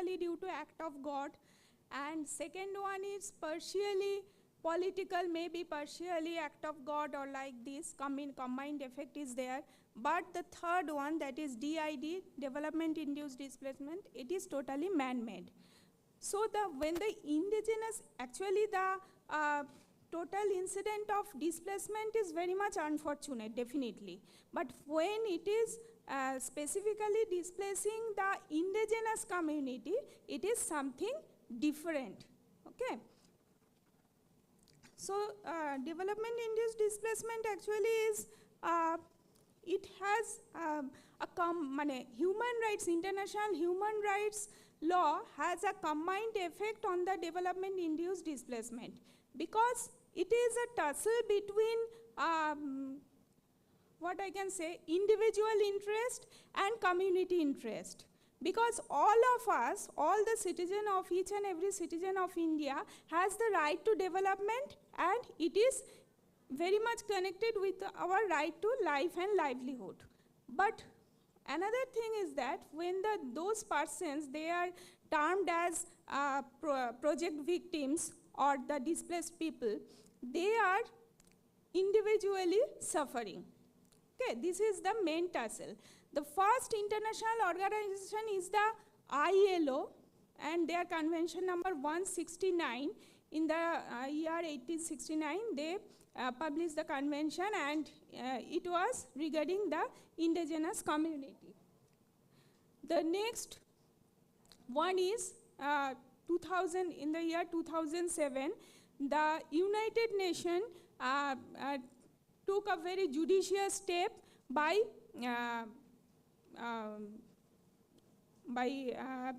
specifically due to act of God, and second one is partially political, maybe partially act of God or like this, combined effect is there. But the third one, that is DID, development induced displacement, it is totally man-made. So when the indigenous, actually the total incident of displacement is very much unfortunate, definitely. But when it is specifically displacing the indigenous community, it is something different, okay? So development induced displacement actually is, it has human rights, international human rights law has a combined effect on the development induced displacement, because it is a tussle between what I can say, individual interest and community interest. Because all of us, all the citizen of each and every citizen of India has the right to development, and it is very much connected with our right to life and livelihood. But another thing is that when those persons, they are termed as project victims or the displaced people, they are individually suffering. Okay, this is the main tussle. The first international organization is the ILO, and their convention number 169 in the year 1869. They published the convention, and it was regarding the indigenous community. The next one is 2000, in the year 2007, the United Nations took a very judicious step by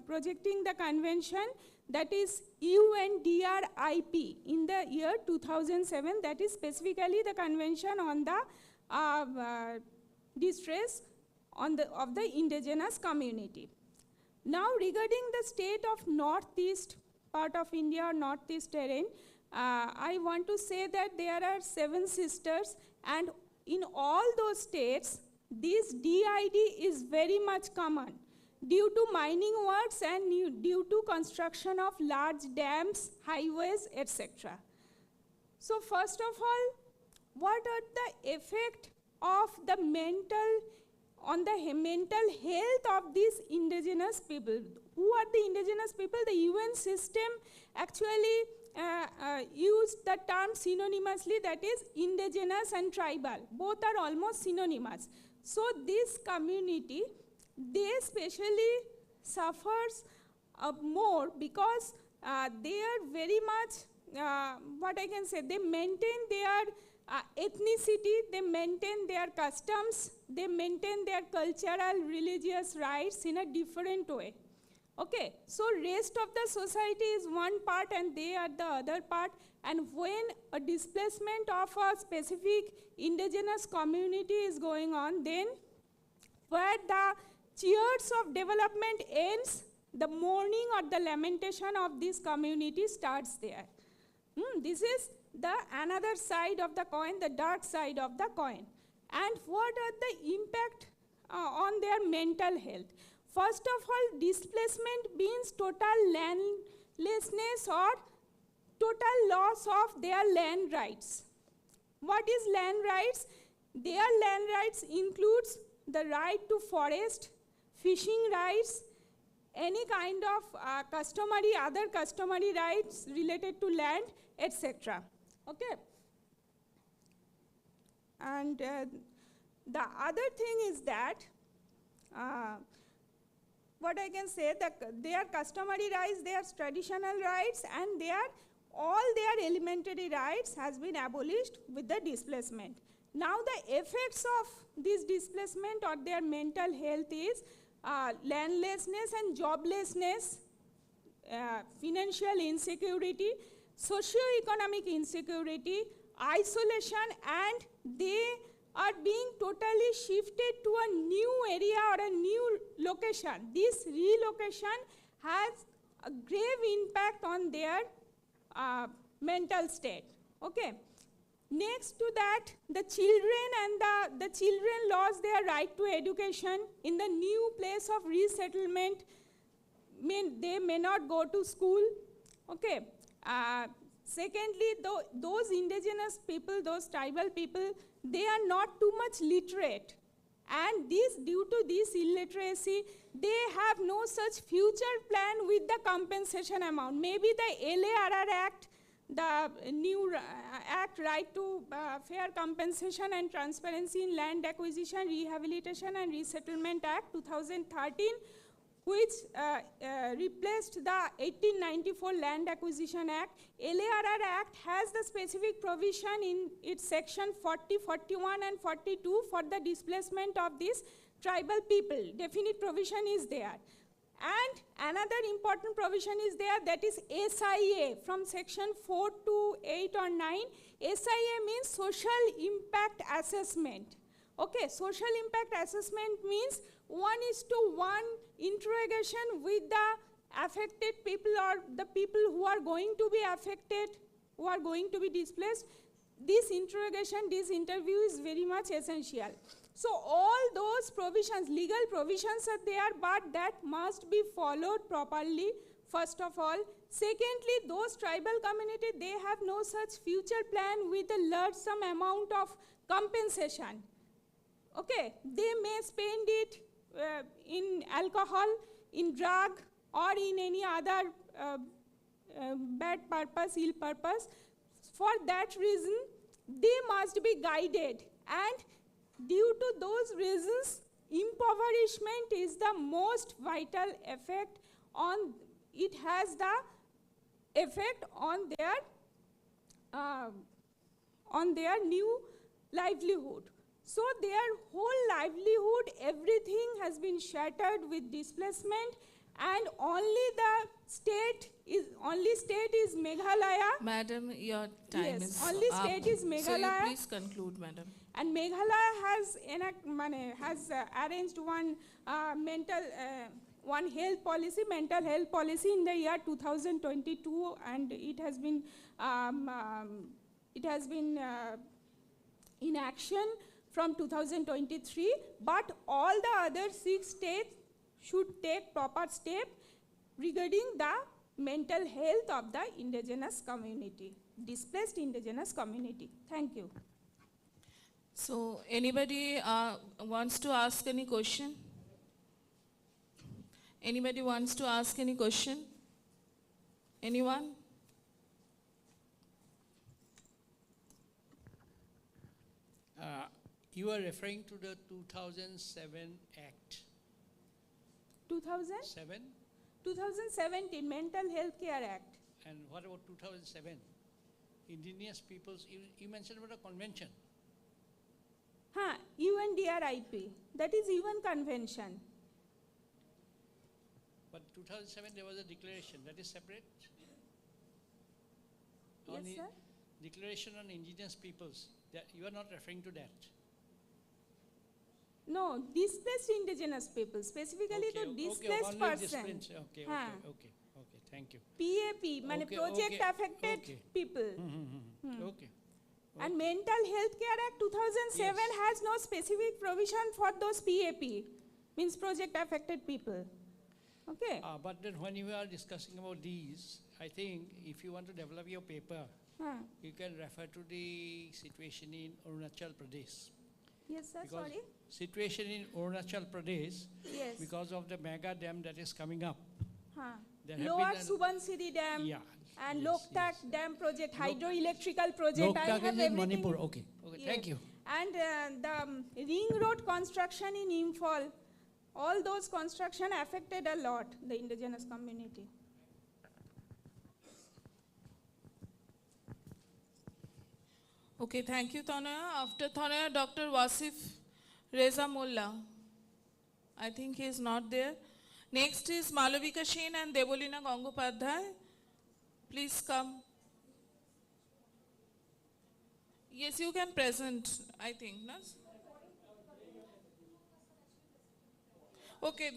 projecting the convention, that is UNDRIP, in the year 2007, that is specifically the convention on the distress of the indigenous community. Now regarding the state of northeast part of India or northeast terrain, I want to say that there are 7 sisters, and in all those states, this DID is very much common due to mining works and due to construction of large dams, highways, etc. So first of all, what are the effect of the mental health of these indigenous people? Who are the indigenous people? The UN system actually used the term synonymously, that is indigenous and tribal. Both are almost synonymous. So this community, they especially suffers more because they are very much, what I can say, they maintain their ethnicity, they maintain their customs, they maintain their cultural, religious rights in a different way. Okay, so rest of the society is one part and they are the other part, and when a displacement of a specific indigenous community is going on, then where the cheers of development ends, the mourning or the lamentation of this community starts there. This is the another side of the coin, the dark side of the coin. And what are the impact on their mental health? First of all, displacement means total landlessness or total loss of their land rights. What is land rights? Their land rights includes the right to forest, fishing rights, any kind of other customary rights related to land, etc. Okay. And the other thing is that what I can say, that their customary rights, their traditional rights, and all their elementary rights has been abolished with the displacement. Now the effects of this displacement or their mental health is landlessness and joblessness, financial insecurity, socio-economic insecurity, isolation, and they are being totally shifted to a new area or a new location. This relocation has a grave impact on their mental state. Okay. Next to that, the children and the children lost their right to education in the new place of resettlement they may not go to school. Okay. Secondly, those indigenous people, those tribal people, they are not too much literate. And due to this illiteracy, they have no such future plan with the compensation amount. Maybe the LARR Act, the new Act, Right to Fair Compensation and Transparency in Land Acquisition, Rehabilitation and Resettlement Act 2013, which replaced the 1894 Land Acquisition Act. LARR Act has the specific provision in its section 40, 41 and 42 for the displacement of these tribal people. Definite provision is there. And another important provision is there, that is SIA from section 4 to 8 or 9. SIA means Social Impact Assessment. Okay, Social Impact Assessment means 1:1 interrogation with the affected people or the people who are going to be affected, who are going to be displaced. This interrogation, this interview is very much essential. So all those provisions, legal provisions are there, but that must be followed properly, first of all. Secondly, those tribal community, they have no such future plan with a large sum amount of compensation. Okay, they may spend it in alcohol, in drug, or in any other bad purpose, ill purpose. For that reason, they must be guided. And due to those reasons, impoverishment is the most vital effect on, it has the effect on their new livelihood. So their whole livelihood, everything has been shattered with displacement, and only state is Meghalaya. Madam, your time is only up. state is Meghalaya. So you please conclude, madam. And Meghalaya has arranged one health policy, mental health policy in the year 2022, and it has been in action from 2023. But all the other 6 states should take proper step regarding the mental health of the indigenous community, displaced indigenous community. Thank you. So anybody wants to ask any question? Anybody wants to ask any question? Anyone? You are referring to the 2007 Act. 2000? 7? 2017 Mental Health Care Act. And what about 2007? Indigenous peoples, you mentioned about a convention. UNDRIP, that is UN Convention. But 2007 there was a declaration, that is separate? Yes, sir. Declaration on indigenous peoples, that you are not referring to that? No, displaced indigenous people, specifically the displaced person. Okay, thank you. PAP, project affected people. Okay. And Mental Health Care Act 2007 has no specific provision for those PAP, means project affected people. Okay. But then when you are discussing about these, I think if you want to develop your paper, you can refer to the situation in Arunachal Pradesh. Yes, sir, because sorry. Situation in Arunachal Pradesh, Yes. because of the mega dam that is coming up. Lower Subansiri Dam and Loktak Dam project, hydroelectrical project. Loktak is in Manipur, okay, Yes. thank you. And the ring road construction in Imphal, all those construction affected a lot the indigenous community. Okay, thank you, Tanaya. After Tanaya, Dr. Wasif Reza Mullah. I think he is not there. Next is Malavika Shen and Debolina Gangopadhyay. Please come. Yes, you can present, I think. No? Okay,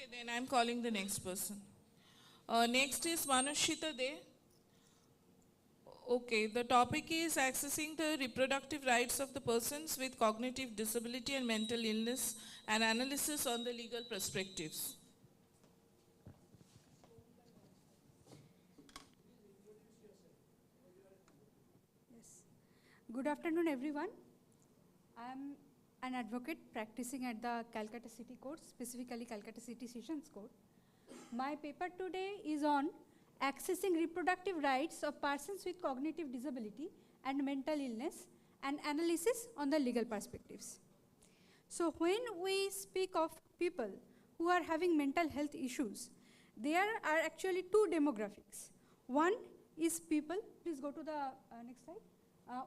then I'm calling the next person. Next is Manushita De. Okay, the topic is accessing the reproductive rights of the persons with cognitive disability and mental illness and analysis on the legal perspectives. Good afternoon, everyone. I am an advocate practicing at the Calcutta City Court, specifically Calcutta City Sessions Court. My paper today is on accessing reproductive rights of persons with cognitive disability and mental illness, and analysis on the legal perspectives. So when we speak of people who are having mental health issues, there are actually two demographics. One is people, please go to the next slide.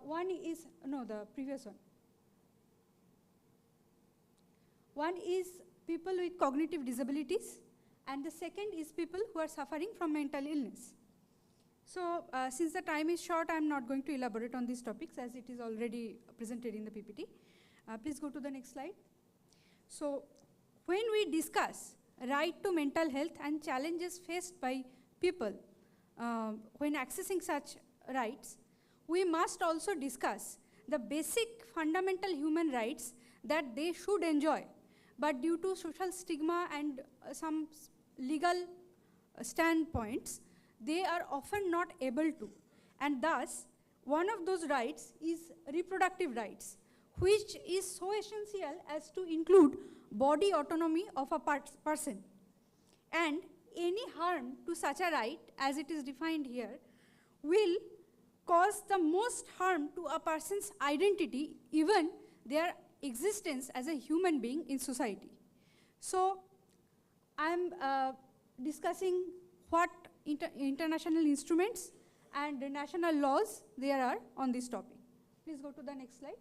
One is, no, the previous one. One is people with cognitive disabilities, and the second is people who are suffering from mental illness. So since the time is short, I am not going to elaborate on these topics as it is already presented in the PPT. Please go to the next slide. So when we discuss right to mental health and challenges faced by people when accessing such rights, we must also discuss the basic fundamental human rights that they should enjoy, but due to social stigma and some legal standpoints, they are often not able to. And thus, one of those rights is reproductive rights, which is so essential as to include body autonomy of a person. And any harm to such a right, as it is defined here, will cause the most harm to a person's identity, even their existence as a human being in society. So I am discussing what international instruments and national laws there are on this topic. Please go to the next slide.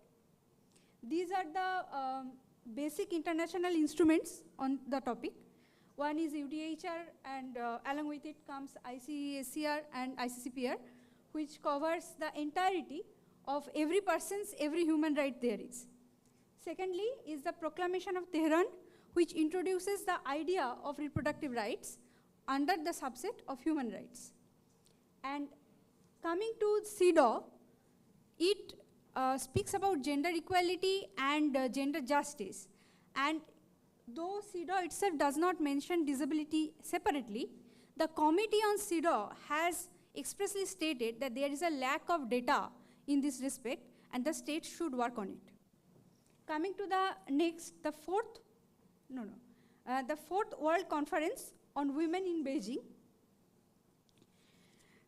These are the basic international instruments on the topic. One is UDHR, and along with it comes ICCR and ICCPR, which covers the entirety of every person's, every human right there is. Secondly is the Proclamation of Tehran, which introduces the idea of reproductive rights under the subset of human rights. And coming to CEDAW, it speaks about gender equality and gender justice. And though CEDAW itself does not mention disability separately, the Committee on CEDAW has expressly stated that there is a lack of data in this respect, and the state should work on it. Coming to the next, the fourth World Conference on Women in Beijing.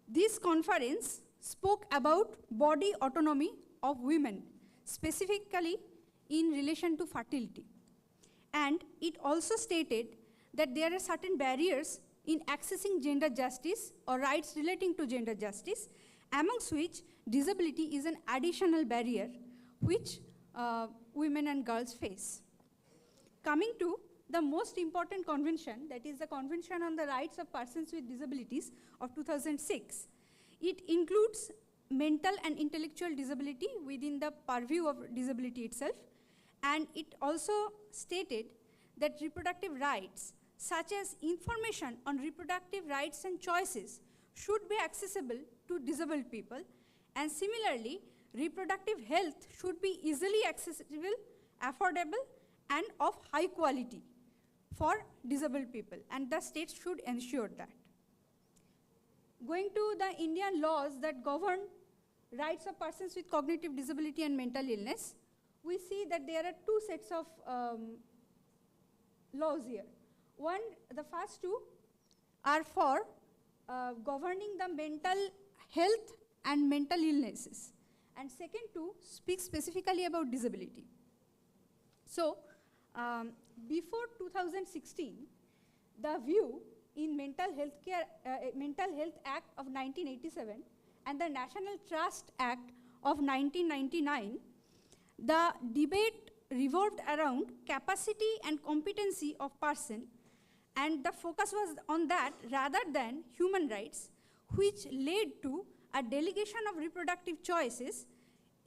This conference spoke about body autonomy of women, specifically in relation to fertility. And it also stated that there are certain barriers in accessing gender justice or rights relating to gender justice, amongst which disability is an additional barrier which women and girls face. Coming to the most important convention, that is the Convention on the Rights of Persons with Disabilities of 2006. It includes mental and intellectual disability within the purview of disability itself, and it also stated that reproductive rights, such as information on reproductive rights and choices, should be accessible to disabled people, and similarly, reproductive health should be easily accessible, affordable, and of high quality for disabled people, and the state should ensure that. Going to the Indian laws that govern rights of persons with cognitive disability and mental illness, we see that there are two sets of laws here. One, the first two are for governing the mental health and mental illnesses, and second two speak specifically about disability. So before 2016, the view in Mental Health Act of 1987 and the National Trust Act of 1999, the debate revolved around capacity and competency of person, and the focus was on that rather than human rights, which led to a delegation of reproductive choices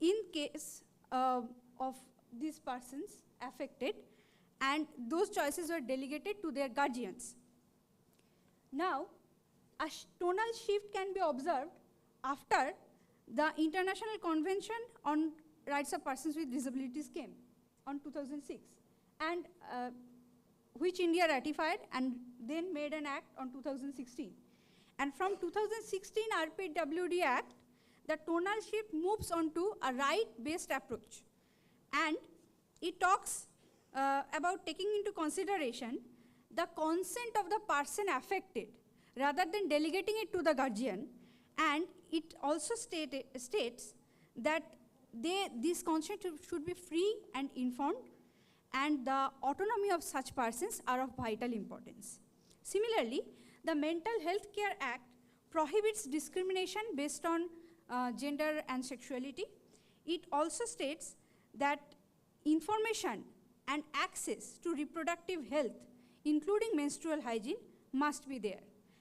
in case of these persons affected, and those choices were delegated to their guardians. Now, a tonal shift can be observed after the International Convention on Rights of Persons with Disabilities came on 2006, and which India ratified and then made an act on 2016. And from 2016 RPWD Act, the tonal shift moves on to a right-based approach. And it talks about taking into consideration the consent of the person affected rather than delegating it to the guardian. And it also states that this consent should be free and informed, and the autonomy of such persons are of vital importance. Similarly, the Mental Health Care Act prohibits discrimination based on gender and sexuality. It also states that information and access to reproductive health, including menstrual hygiene, must be there.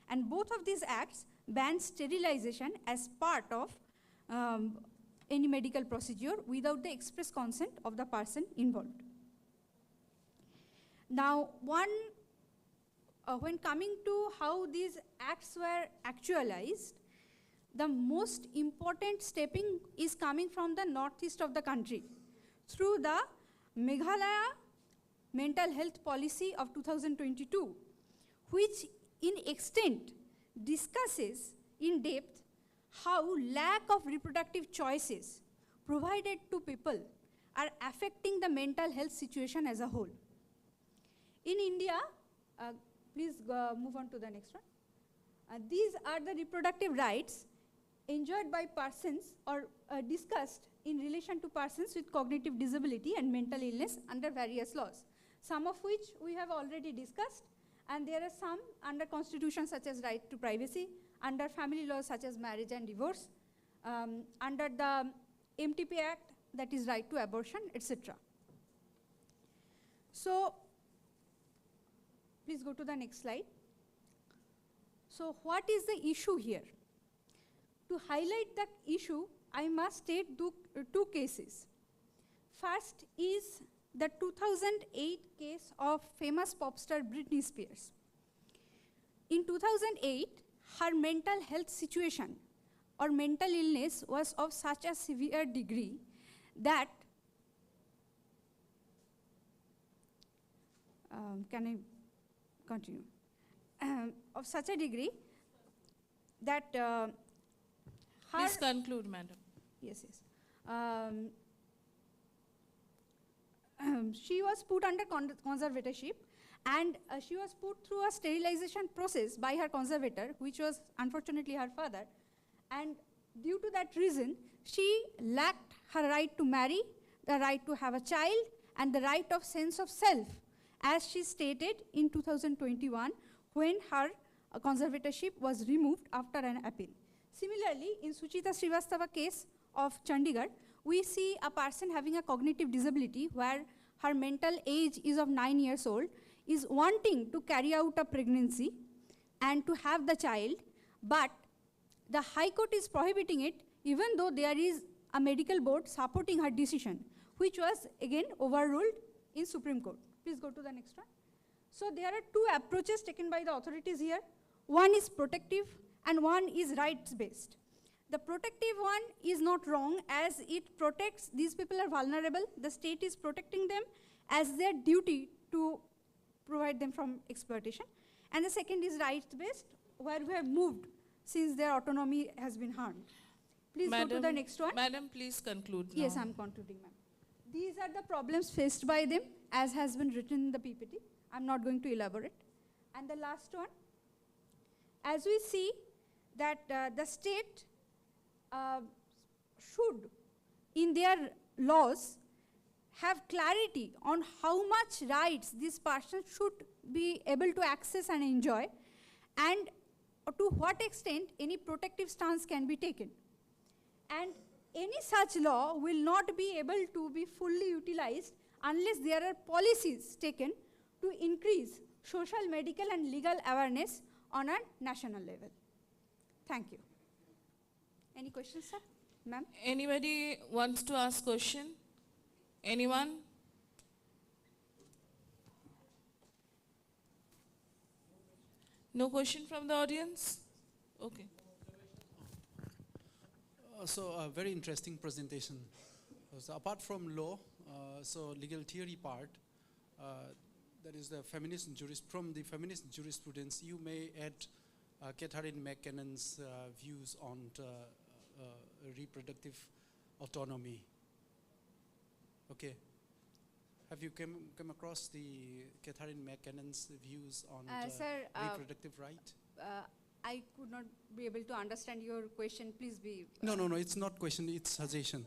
And both of these acts ban sterilization as part of any medical procedure without the express consent of the person involved. Now, when coming to how these acts were actualized, the most important stepping is coming from the northeast of the country through the Meghalaya Mental Health Policy of 2022, which in extent discusses in depth how lack of reproductive choices provided to people are affecting the mental health situation as a whole. In India, please move on to the next one. These are the reproductive rights enjoyed by persons or discussed in relation to persons with cognitive disability and mental illness under various laws, some of which we have already discussed, and there are some under constitution such as right to privacy, under family laws such as marriage and divorce, under the MTP Act, that is right to abortion, etc. So, please go to the next slide. So, what is the issue here? To highlight the issue, I must state two cases. First is the 2008 case of famous pop star Britney Spears. In 2008, her mental health situation or mental illness was of such a severe degree that can I continue? Of such a degree that Please conclude, madam. Yes, yes. She was put under conservatorship, and she was put through a sterilization process by her conservator, which was unfortunately her father. And due to that reason, she lacked her right to marry, the right to have a child, and the right of sense of self, as she stated in 2021 when her conservatorship was removed after an appeal. Similarly, in Suchita Srivastava case of Chandigarh, we see a person having a cognitive disability where her mental age is of 9 years old, is wanting to carry out a pregnancy and to have the child, but the High Court is prohibiting it even though there is a medical board supporting her decision, which was again overruled in Supreme Court. Please go to the next one. So there are two approaches taken by the authorities here. One is protective and one is rights-based. The protective one is not wrong as it protects, these people are vulnerable, the state is protecting them as their duty to provide them from exploitation. And the second is rights-based, where we have moved since their autonomy has been harmed. Please go to the next one. Madam, please conclude now. Yes, I'm concluding, ma'am. These are the problems faced by them as has been written in the PPT. I'm not going to elaborate. And the last one, as we see that the state should, in their laws, have clarity on how much rights this person should be able to access and enjoy, and to what extent any protective stance can be taken. And any such law will not be able to be fully utilized unless there are policies taken to increase social, medical, and legal awareness on a national level. Thank you. Any questions, sir? Ma'am? Anybody wants to ask question? Anyone? No question from the audience? Okay. So a very interesting presentation. So apart from law, so legal theory part, that is the feminist from the feminist jurisprudence, you may add Catherine McKennan's views on reproductive autonomy. Okay. Have you come across the Catherine McKennan's views on Sir, reproductive right? I could not be able to understand your question. Please be. No, it's not question, it's suggestion.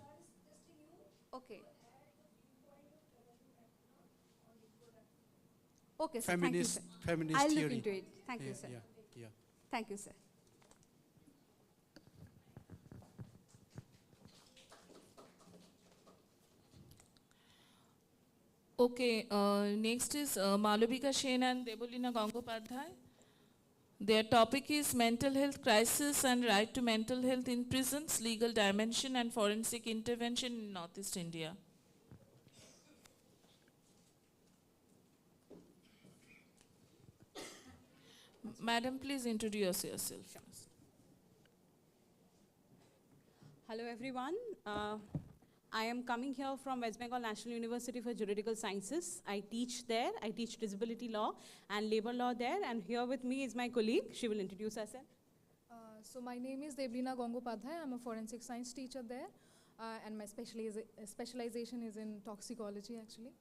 Okay. Okay, sir. Thank you, sir. Feminist I'll theory. look into it. Thank you, sir. Yeah. Thank you, sir. Okay, next is Malavika Sen and Debolina Gangopadhyay. Their topic is mental health crisis and right to mental health in prisons, legal dimension and forensic intervention in Northeast India. Madam, please introduce yourself. Hello everyone. I am coming here from West Bengal National University for Juridical Sciences. I teach there. I teach disability law and labor law there. And here with me is my colleague. She will introduce herself. So my name is Debolina Gangopadhyay. I'm a forensic science teacher there. And my specialization is in toxicology actually.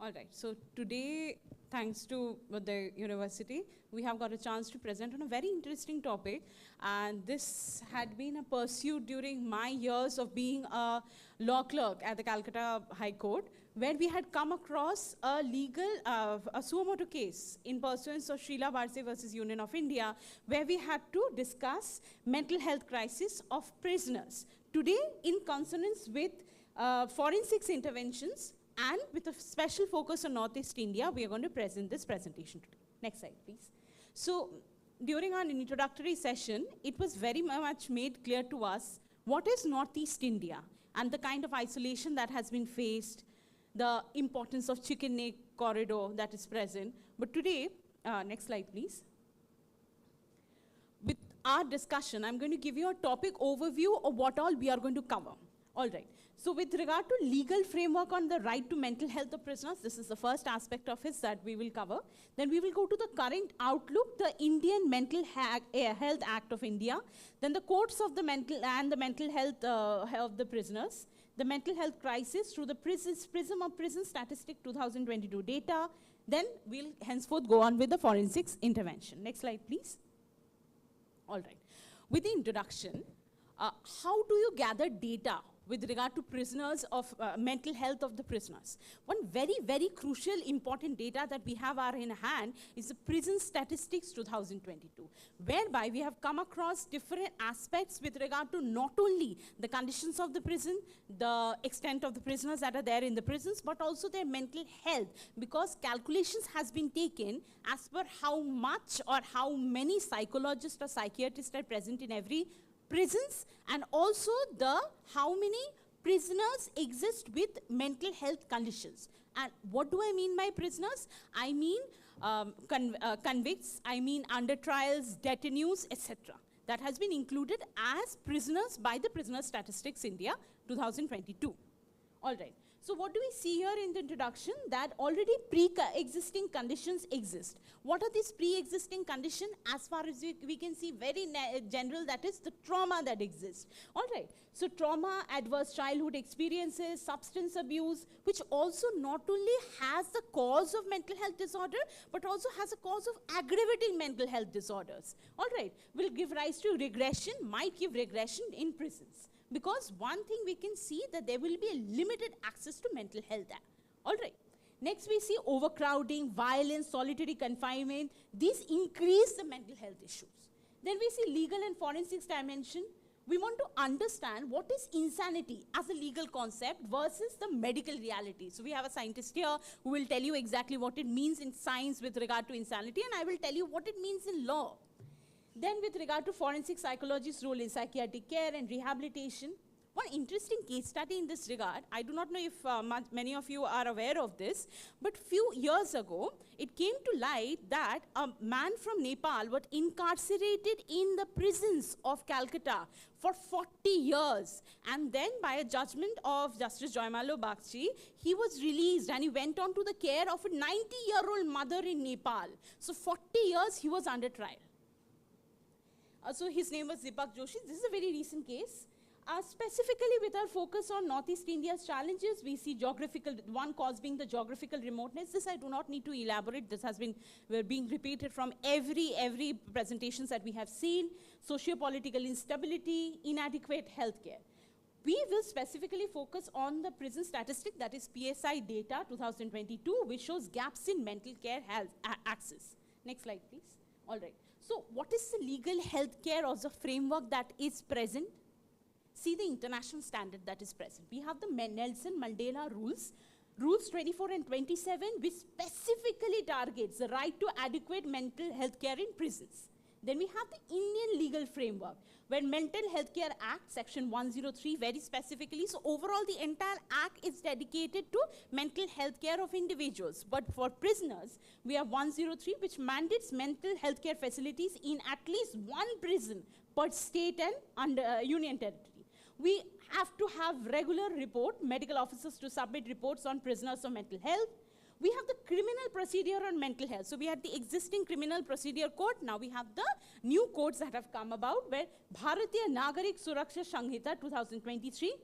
All right, so today, thanks to the university, we have got a chance to present on a very interesting topic. And this had been a pursuit during my years of being a law clerk at the Calcutta High Court, where we had come across a legal, a suo motu case in pursuance of Srila Varse versus Union of India, where we had to discuss mental health crisis of prisoners. Today, in consonance with forensics interventions, and with a special focus on Northeast India, we are going to present this presentation today. Next slide, please. So, during our introductory session, it was very much made clear to us what is Northeast India and the kind of isolation that has been faced, the importance of chicken neck corridor that is present. But today, next slide, please. With our discussion, I'm going to give you a topic overview of what all we are going to cover. All right. So with regard to legal framework on the right to mental health of prisoners, this is the first aspect of it that we will cover. Then we will go to the current outlook, the Indian Mental Health Act of India, then the courts of the mental health of the prisoners, the mental health crisis through the prism of prison statistic 2022 data. Then we'll henceforth go on with the forensics intervention. Next slide, please. All right. With the introduction, how do you gather data with regard to prisoners of mental health of the prisoners? One very, very crucial, important data that we have in hand is the prison statistics 2022, whereby we have come across different aspects with regard to not only the conditions of the prison, the extent of the prisoners that are there in the prisons, but also their mental health, because calculations has been taken as per how much or how many psychologists or psychiatrists are present in every prisons, and also how many prisoners exist with mental health conditions. And what do I mean by prisoners? I mean convicts, I mean under trials, detainees, etc. That has been included as prisoners by the Prisoner Statistics India 2022. All right. So what do we see here in the introduction? That already pre-existing conditions exist. What are these pre-existing conditions? As far as we can see, very general, that is the trauma that exists. All right. So trauma, adverse childhood experiences, substance abuse, which also not only has the cause of mental health disorder, but also has a cause of aggravating mental health disorders. All right. Will give rise to regression, might give regression in prisons. Because one thing we can see that there will be a limited access to mental health. All right. Next we see overcrowding, violence, solitary confinement. These increase the mental health issues. Then we see legal and forensics dimension. We want to understand what is insanity as a legal concept versus the medical reality. So we have a scientist here who will tell you exactly what it means in science with regard to insanity, and I will tell you what it means in law. Then with regard to forensic psychologist's role in psychiatric care and rehabilitation, one interesting case study in this regard, I do not know if many of you are aware of this, but few years ago, it came to light that a man from Nepal was incarcerated in the prisons of Calcutta for 40 years. And then by a judgment of Justice Joymalo Bagchi, he was released and he went on to the care of a 90-year-old mother in Nepal. So 40 years he was under trial. So his name was Deepak Joshi. This is a very recent case. Specifically with our focus on Northeast India's challenges, we see geographical, one cause being the geographical remoteness. This I do not need to elaborate. This has been being repeated from every presentations that we have seen. Socio-political instability, inadequate healthcare. We will specifically focus on the prison statistic, that is PSI data 2022, which shows gaps in mental care health access. Next slide, please. All right. So what is the legal healthcare or the framework that is present? See the international standard that is present. We have the Nelson Mandela rules, rules 24 and 27, which specifically targets the right to adequate mental health care in prisons. Then we have the Indian legal framework, where Mental Health Care Act, section 103, very specifically. So overall, the entire act is dedicated to mental health care of individuals. But for prisoners, we have 103, which mandates mental health care facilities in at least one prison per state and under, union territory. We have to have regular medical officers to submit reports on prisoners of mental health. We have the criminal procedure on mental health. So we had the existing criminal procedure code. Now we have the new codes that have come about, where Bharatiya Nagarik Suraksha Sanghita 2023,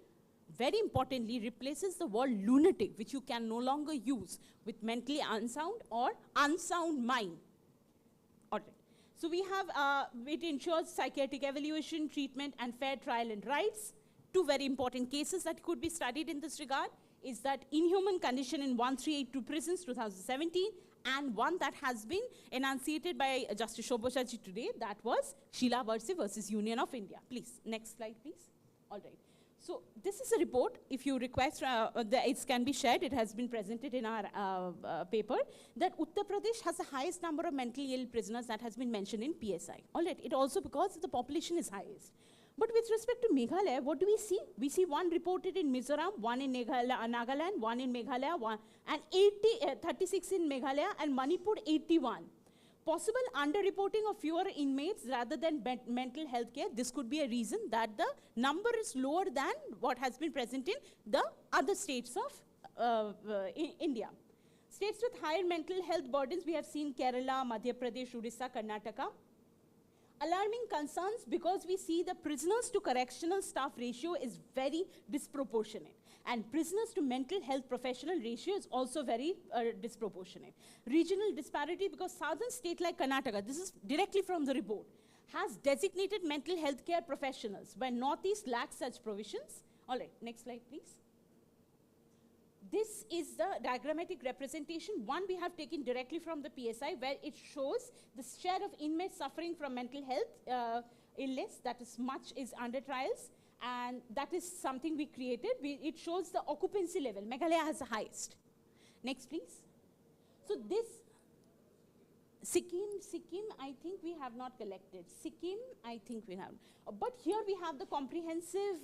very importantly, replaces the word lunatic, which you can no longer use, with mentally unsound or unsound mind. All right. So we have, it ensures psychiatric evaluation, treatment, and fair trial and rights. Two very important cases that could be studied in this regard is that inhuman condition in 1382 prisons 2017, and one that has been enunciated by Justice Shobhaji today, that was Sheila Versi versus Union of India. Please, next slide, please. All right. So this is a report. If you request, it can be shared. It has been presented in our paper, that Uttar Pradesh has the highest number of mentally ill prisoners that has been mentioned in PSI. All right. It also because the population is highest. But with respect to Meghalaya, what do we see? We see one reported in Mizoram, one in Nagaland, one in Meghalaya, and 36 in Meghalaya, and Manipur 81. Possible underreporting of fewer inmates rather than mental health care. This could be a reason that the number is lower than what has been present in the other states of India. States with higher mental health burdens, we have seen Kerala, Madhya Pradesh, Odisha, Karnataka. Alarming concerns because we see the prisoners to correctional staff ratio is very disproportionate, and prisoners to mental health professional ratio is also very disproportionate. Regional disparity because southern state like Karnataka, this is directly from the report, has designated mental health care professionals, where Northeast lacks such provisions. All right, next slide, please. This is the diagrammatic representation. One we have taken directly from the PSI, where it shows the share of inmates suffering from mental health illness, that is much is under trials, and that is something we created. It shows the occupancy level. Meghalaya has the highest. Next, please. So this, Sikkim, I think we have not collected. Sikkim, I think we have. But here we have the comprehensive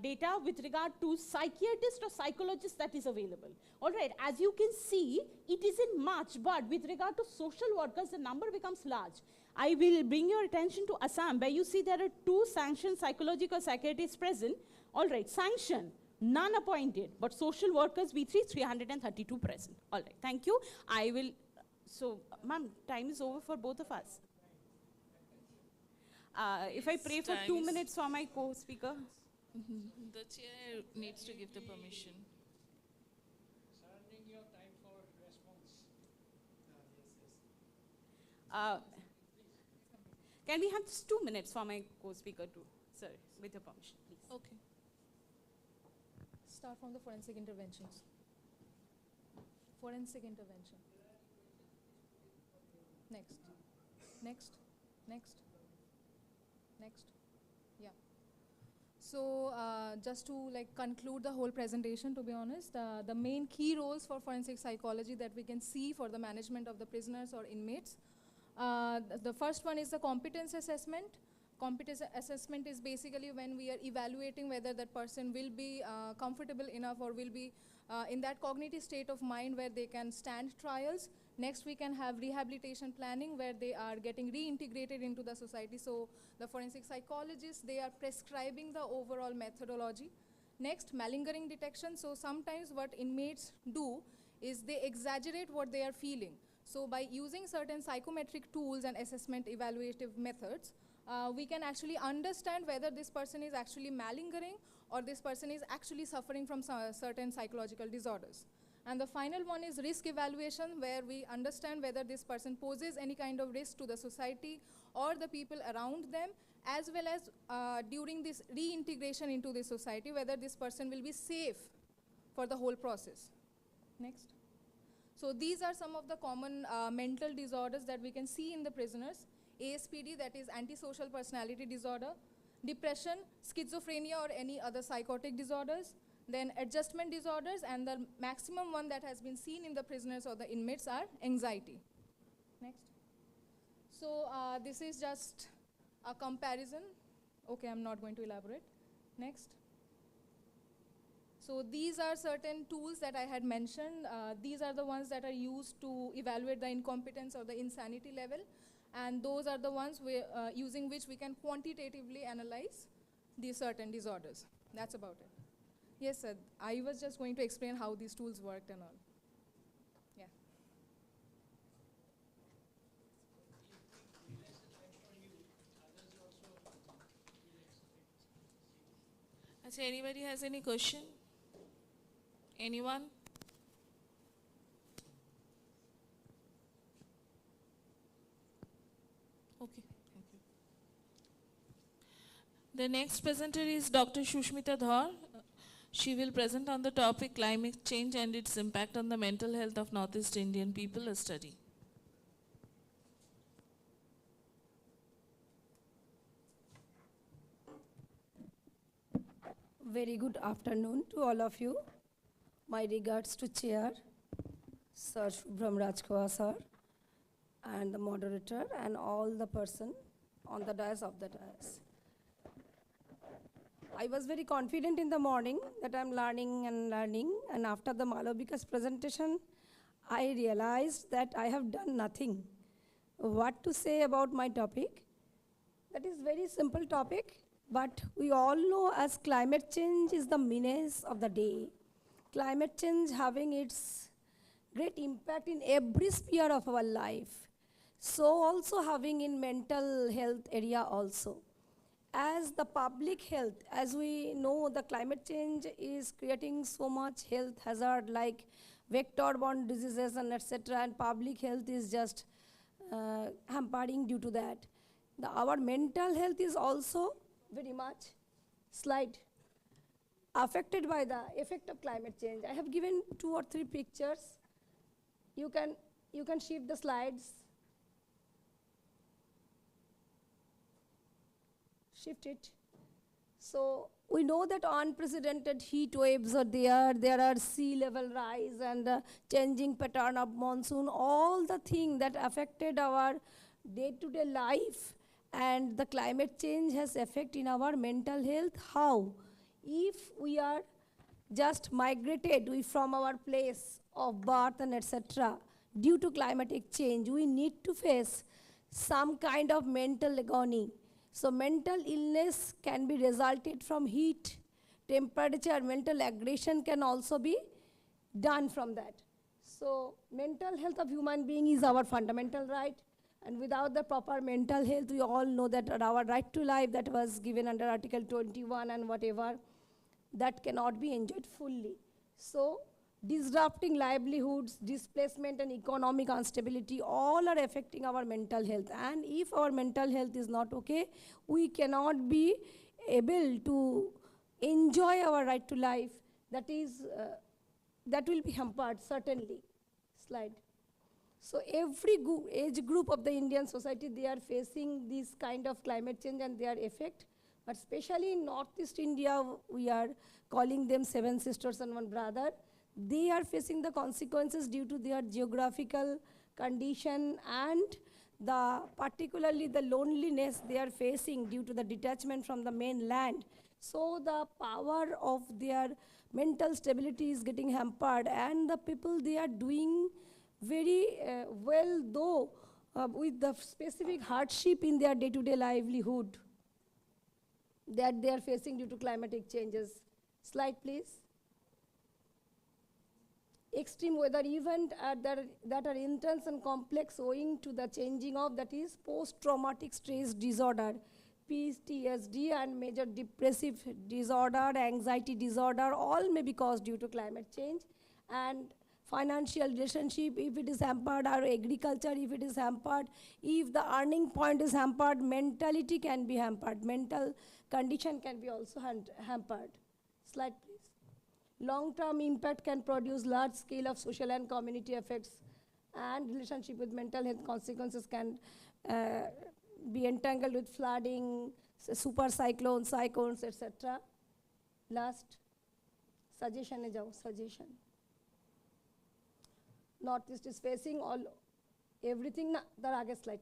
data with regard to psychiatrist or psychologist that is available. All right, as you can see, it isn't much, but with regard to social workers, the number becomes large. I will bring your attention to Assam, where you see there are 2 sanctioned psychological psychiatrists present. All right, sanctioned, none appointed, but social workers, we 332 present. All right, thank you. I will, so ma'am, time is over for both of us. If I pray for 2 minutes for my co-speaker. The chair needs to give the permission. Surrendering your time for response. Can we have just 2 minutes for my co-speaker too? Sir, with your permission, please. Okay. Start from the forensic interventions. Forensic intervention. Next. Next. Next. Next. Yeah. So just to conclude the whole presentation, to be honest, the main key roles for forensic psychology that we can see for the management of the prisoners or inmates. The first one is the competence assessment. Competence assessment is basically when we are evaluating whether that person will be comfortable enough or will be in that cognitive state of mind where they can stand trials. Next, we can have rehabilitation planning where they are getting reintegrated into the society. So the forensic psychologists, they are prescribing the overall methodology. Next, malingering detection. So sometimes what inmates do is they exaggerate what they are feeling. So by using certain psychometric tools and assessment evaluative methods, we can actually understand whether this person is actually malingering or this person is actually suffering from certain psychological disorders. And the final one is risk evaluation, where we understand whether this person poses any kind of risk to the society or the people around them, as well as during this reintegration into the society, whether this person will be safe for the whole process. Next. So these are some of the common mental disorders that we can see in the prisoners. ASPD, that is antisocial personality disorder, depression, schizophrenia or any other psychotic disorders, then adjustment disorders, and the maximum one that has been seen in the prisoners or the inmates are anxiety. Next. So this is just a comparison. Okay, I'm not going to elaborate. Next. So these are certain tools that I had mentioned. These are the ones that are used to evaluate the incompetence or the insanity level, and those are the ones using which we can quantitatively analyze these certain disorders. That's about it. Yes, sir. I was just going to explain how these tools worked and all. Yeah. So anybody has any question? Anyone? Okay, thank you. The next presenter is Dr. Shushmita Dhar. She will present on the topic climate change and its impact on the mental health of Northeast Indian people, a study. Very good afternoon to all of you. My regards to Chair, Sir Shubhram Rajkhawa sir, and the moderator, and all the person on the dais of the dais. I was very confident in the morning that I'm learning, and after the Malavika's presentation, I realized that I have done nothing. What to say about my topic? That is very simple topic, but we all know as climate change is the menace of the day. Climate change having its great impact in every sphere of our life. So also having in mental health area also. As the public health, as we know, the climate change is creating so much health hazard like vector-borne diseases and etc. And public health is just hampering due to that. Our mental health is also very much affected by the effect of climate change. I have given 2 or 3 pictures. You can shift the slides. Shift it. So we know that unprecedented heat waves are there. There are sea level rise and changing pattern of monsoon. All the things that affected our day-to-day life, and the climate change has effect in our mental health. How? If we are just migrated from our place of birth and etc. due to climatic change, we need to face some kind of mental agony. So mental illness can be resulted from heat, temperature, mental aggression can also be done from that. So mental health of human being is our fundamental right, and without the proper mental health, we all know that our right to life that was given under Article 21 and whatever, that cannot be enjoyed fully. So disrupting livelihoods, displacement and economic instability, all are affecting our mental health. And if our mental health is not okay, we cannot be able to enjoy our right to life. That will be hampered, certainly. Slide. So every age group of the Indian society, they are facing this kind of climate change and their effect. But especially in Northeast India, we are calling them 7 sisters and 1 brother. They are facing the consequences due to their geographical condition and particularly the loneliness they are facing due to the detachment from the mainland. So the power of their mental stability is getting hampered, and the people, they are doing very well, though with the specific hardship in their day-to-day livelihood that they are facing due to climatic changes. Slide, please. extreme weather event that are intense and complex owing to the changing of, that is post-traumatic stress disorder, PTSD, and major depressive disorder, anxiety disorder, all may be caused due to climate change. And financial relationship, if it is hampered, or agriculture, if it is hampered, if the earning point is hampered, mentality can be hampered, mental condition can be also hampered. Slide, please. Long-term impact can produce large scale of social and community effects, and relationship with mental health consequences can be entangled with flooding, super cyclones, etc. Last, suggestion is our suggestion. Northeast is facing everything, slide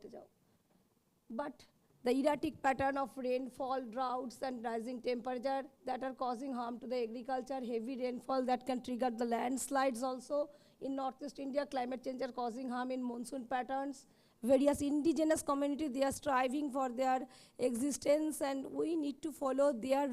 but the erratic pattern of rainfall, droughts, and rising temperature that are causing harm to the agriculture, heavy rainfall that can trigger the landslides also. In Northeast India, climate change are causing harm in monsoon patterns. Various indigenous communities, they are striving for their existence, and we need to follow their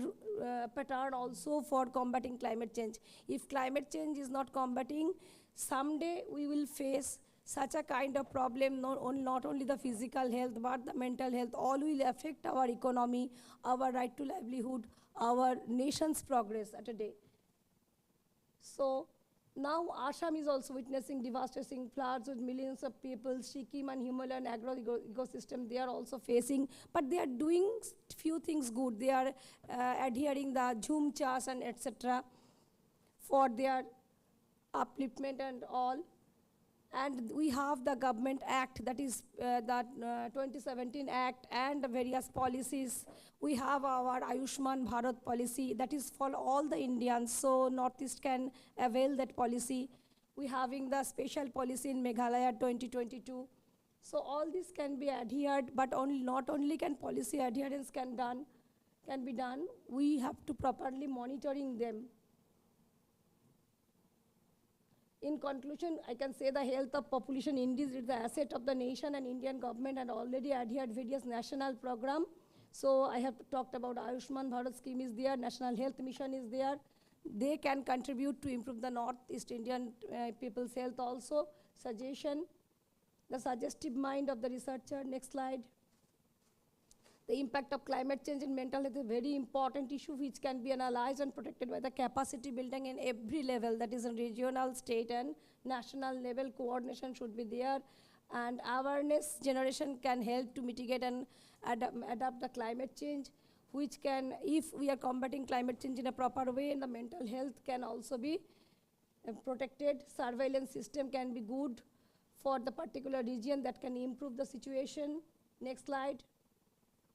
pattern also for combating climate change. If climate change is not combating, someday we will face such a kind of problem, not only the physical health, but the mental health. All will affect our economy, our right to livelihood, our nation's progress at a day. So now Assam is also witnessing devastating floods with millions of people. Sikkim and Himalayan ecosystem, they are also facing, but they are doing few things good. They are adhering the Jhum Chas and etc. for their upliftment and all. And we have the government act, that is that 2017 act, and various policies. We have our Ayushman Bharat policy that is for all the Indians, so Northeast can avail that policy. We having the special policy in Meghalaya 2022. So all this can be adhered, but not only can policy adherence can be done, we have to properly monitoring them. In conclusion, I can say the health of population indeed is the asset of the nation, and Indian government had already adhered various national program. So I have talked about Ayushman Bharat scheme is there, National Health Mission is there. They can contribute to improve the Northeast Indian people's health also. Suggestion, the suggestive mind of the researcher. Next slide. The impact of climate change in mental health is a very important issue which can be analyzed and protected by the capacity building in every level, that is in regional, state, and national level. Coordination should be there, and awareness generation can help to mitigate and adapt the climate change, which can, if we are combating climate change in a proper way, and the mental health can also be protected. Surveillance system can be good for the particular region that can improve the situation. Next slide.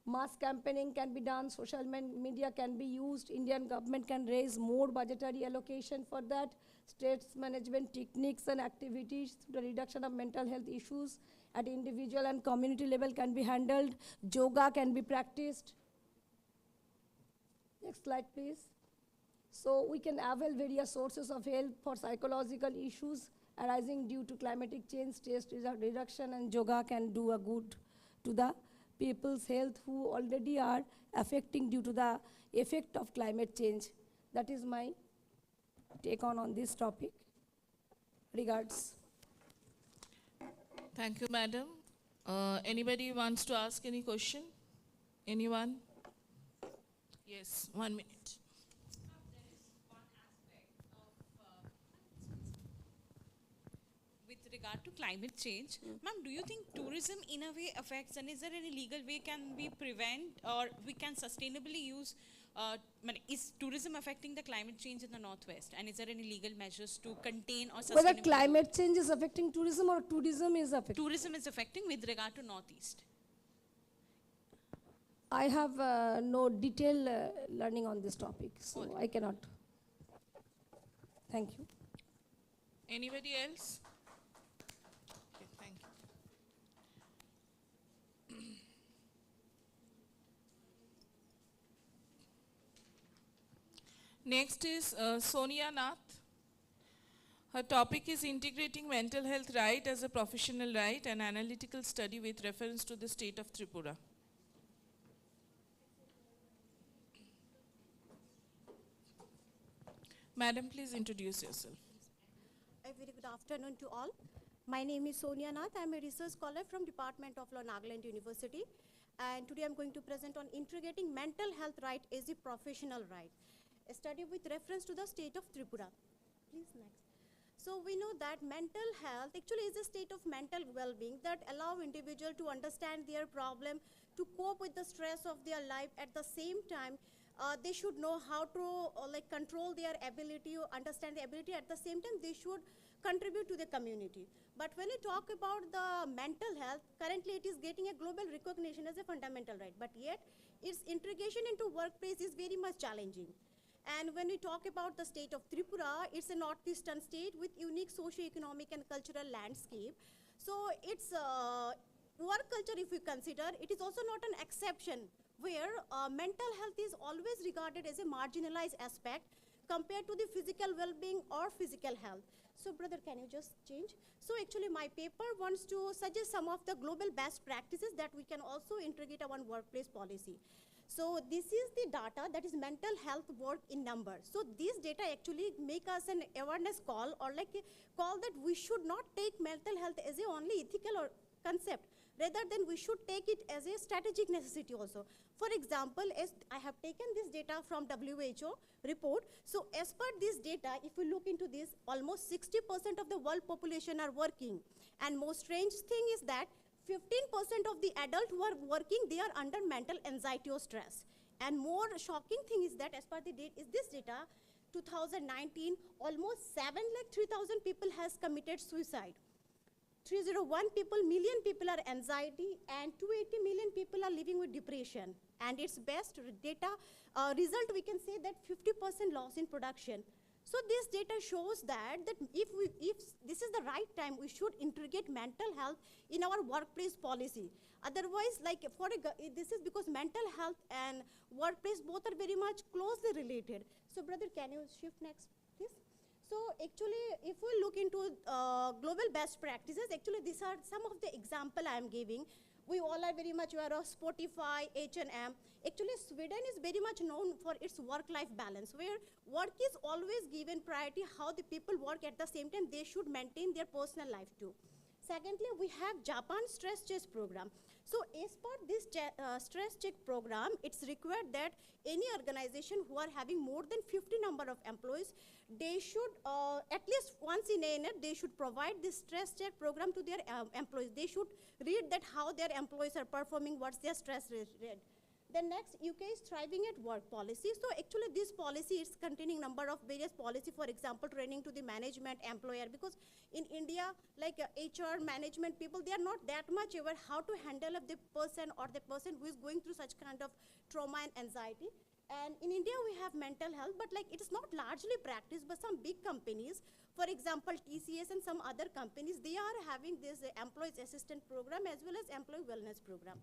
Mass campaigning can be done, social media can be used, Indian government can raise more budgetary allocation for that. States management techniques and activities to the reduction of mental health issues at individual and community level can be handled. Yoga can be practiced. Next slide, please. So we can avail various sources of help for psychological issues arising due to climatic change, stress reduction, and yoga can do a good to the people's health who already are affecting due to the effect of climate change. That is my take on this topic. Regards. Thank you, madam. Anybody wants to ask any question? Anyone? Yes, 1 minute. With regard to climate change, ma'am, do you think tourism in a way affects, and is there any legal way can we prevent or we can sustainably use, is tourism affecting the climate change in the Northwest, and is there any legal measures to contain or sustainably? Whether climate change is affecting tourism or tourism is affecting? Tourism is affecting with regard to Northeast. I have no detailed learning on this topic, so I cannot. Thank you. Anybody else? Okay, thank you. Next is Sonia Nath. Her topic is integrating mental health right as a professional right, an analytical study with reference to the state of Tripura. Madam, please introduce yourself. A very good afternoon to all. My name is Sonia Nath. I am a research scholar from Department of Law, Nagaland University. And today I am going to present on integrating mental health right as a professional right. A study with reference to the state of Tripura. Please next. So we know that mental health actually is a state of mental well-being that allow individual to understand their problem, to cope with the stress of their life. At the same time, they should know how to control their ability, understand the ability. At the same time, they should contribute to the community. But when we talk about the mental health, currently it is getting a global recognition as a fundamental right. But yet, its integration into workplace is very much challenging. And when we talk about the state of Tripura, it's a northeastern state with unique socio-economic and cultural landscape. So its work culture, if we consider, it is also not an exception where mental health is always regarded as a marginalized aspect compared to the physical well-being or physical health. So brother, can you just change? So actually my paper wants to suggest some of the global best practices that we can also integrate our workplace policy. So this is the data that is mental health work in numbers. So these data actually make us an awareness call, or like a call that we should not take mental health as a only ethical or concept. Rather than we should take it as a strategic necessity also. For example, as I have taken this data from WHO report. So as per this data, if we look into this, almost 60% of the world population are working. And most strange thing is that 15% of the adults who are working, they are under mental anxiety or stress. And more shocking thing is that as per the date is this data, 2019, almost 7,03,000 people has committed suicide. 301 million people are anxiety, and 280 million people are living with depression. And its best data result, we can say that 50% loss in production. So this data shows that if this is the right time, we should integrate mental health in our workplace policy. Otherwise, this is because mental health and workplace both are very much closely related. So brother, can you shift next, please? So actually, if we look into global best practices, actually these are some of the example I am giving. We all are very much aware of Spotify, H&M. Actually, Sweden is very much known for its work-life balance, where work is always given priority. How the people work, at the same time, they should maintain their personal life too. Secondly, we have Japan stress test program. So as per this stress check program, it's required that any organization who are having more than 50 number of employees, they should, at least once in a year, they should provide this stress check program to their employees. They should read that how their employees are performing, what's their stress rate. Then next, UK is thriving at work policy. So actually this policy is containing number of various policy, for example, training to the management employer, because in India, like HR management people, they are not that much aware how to handle the person or the person who is going through such kind of trauma and anxiety. And in India, we have mental health, but like it is not largely practiced by some big companies. For example, TCS and some other companies, they are having this employees assistant program as well as employee wellness program.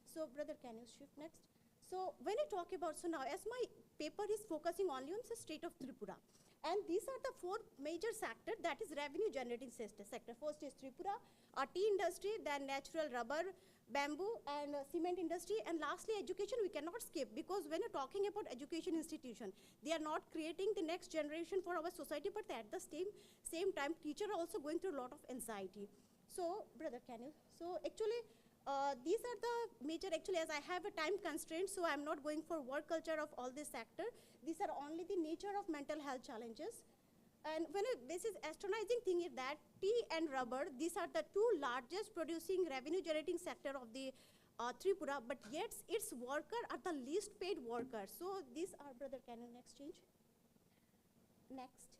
So brother, can you shift next? So when I talk about, so now as my paper is focusing only on the state of Tripura, and these are the four major sectors, that is revenue generating sector. First is Tripura, tea industry, then natural rubber, bamboo and cement industry, and lastly education we cannot skip, because when you're talking about education institution, they are not creating the next generation for our society, but at the same time teachers are also going through a lot of anxiety. So brother, can you, so actually these are the major, actually as I have a time constraint, so I'm not going for work culture of all this sector. These are only the nature of mental health challenges. And when this is astonishing thing is that tea and rubber, these are the two largest producing revenue generating sector of the Tripura, but yet its workers are the least paid workers. So these are, brother, can you next change? Next.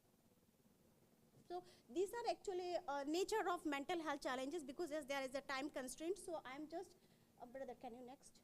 So these are actually nature of mental health challenges, because as there is a time constraint, so I'm just, brother, can you next?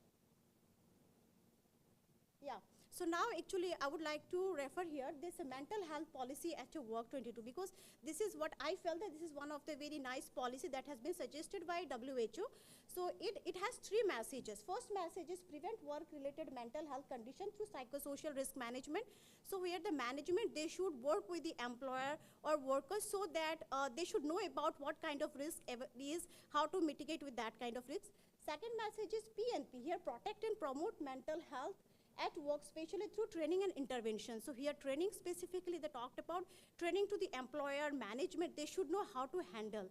Yeah. So now actually I would like to refer here this mental health policy at your work 22, because this is what I felt that this is one of the very nice policy that has been suggested by WHO. So it has three messages. First message is prevent work related mental health condition through psychosocial risk management. So where the management, they should work with the employer or workers so that they should know about what kind of risk is, how to mitigate with that kind of risk. Second message is PNP, here protect and promote mental health at work, especially through training and intervention. So here training specifically, they talked about training to the employer, management, they should know how to handle.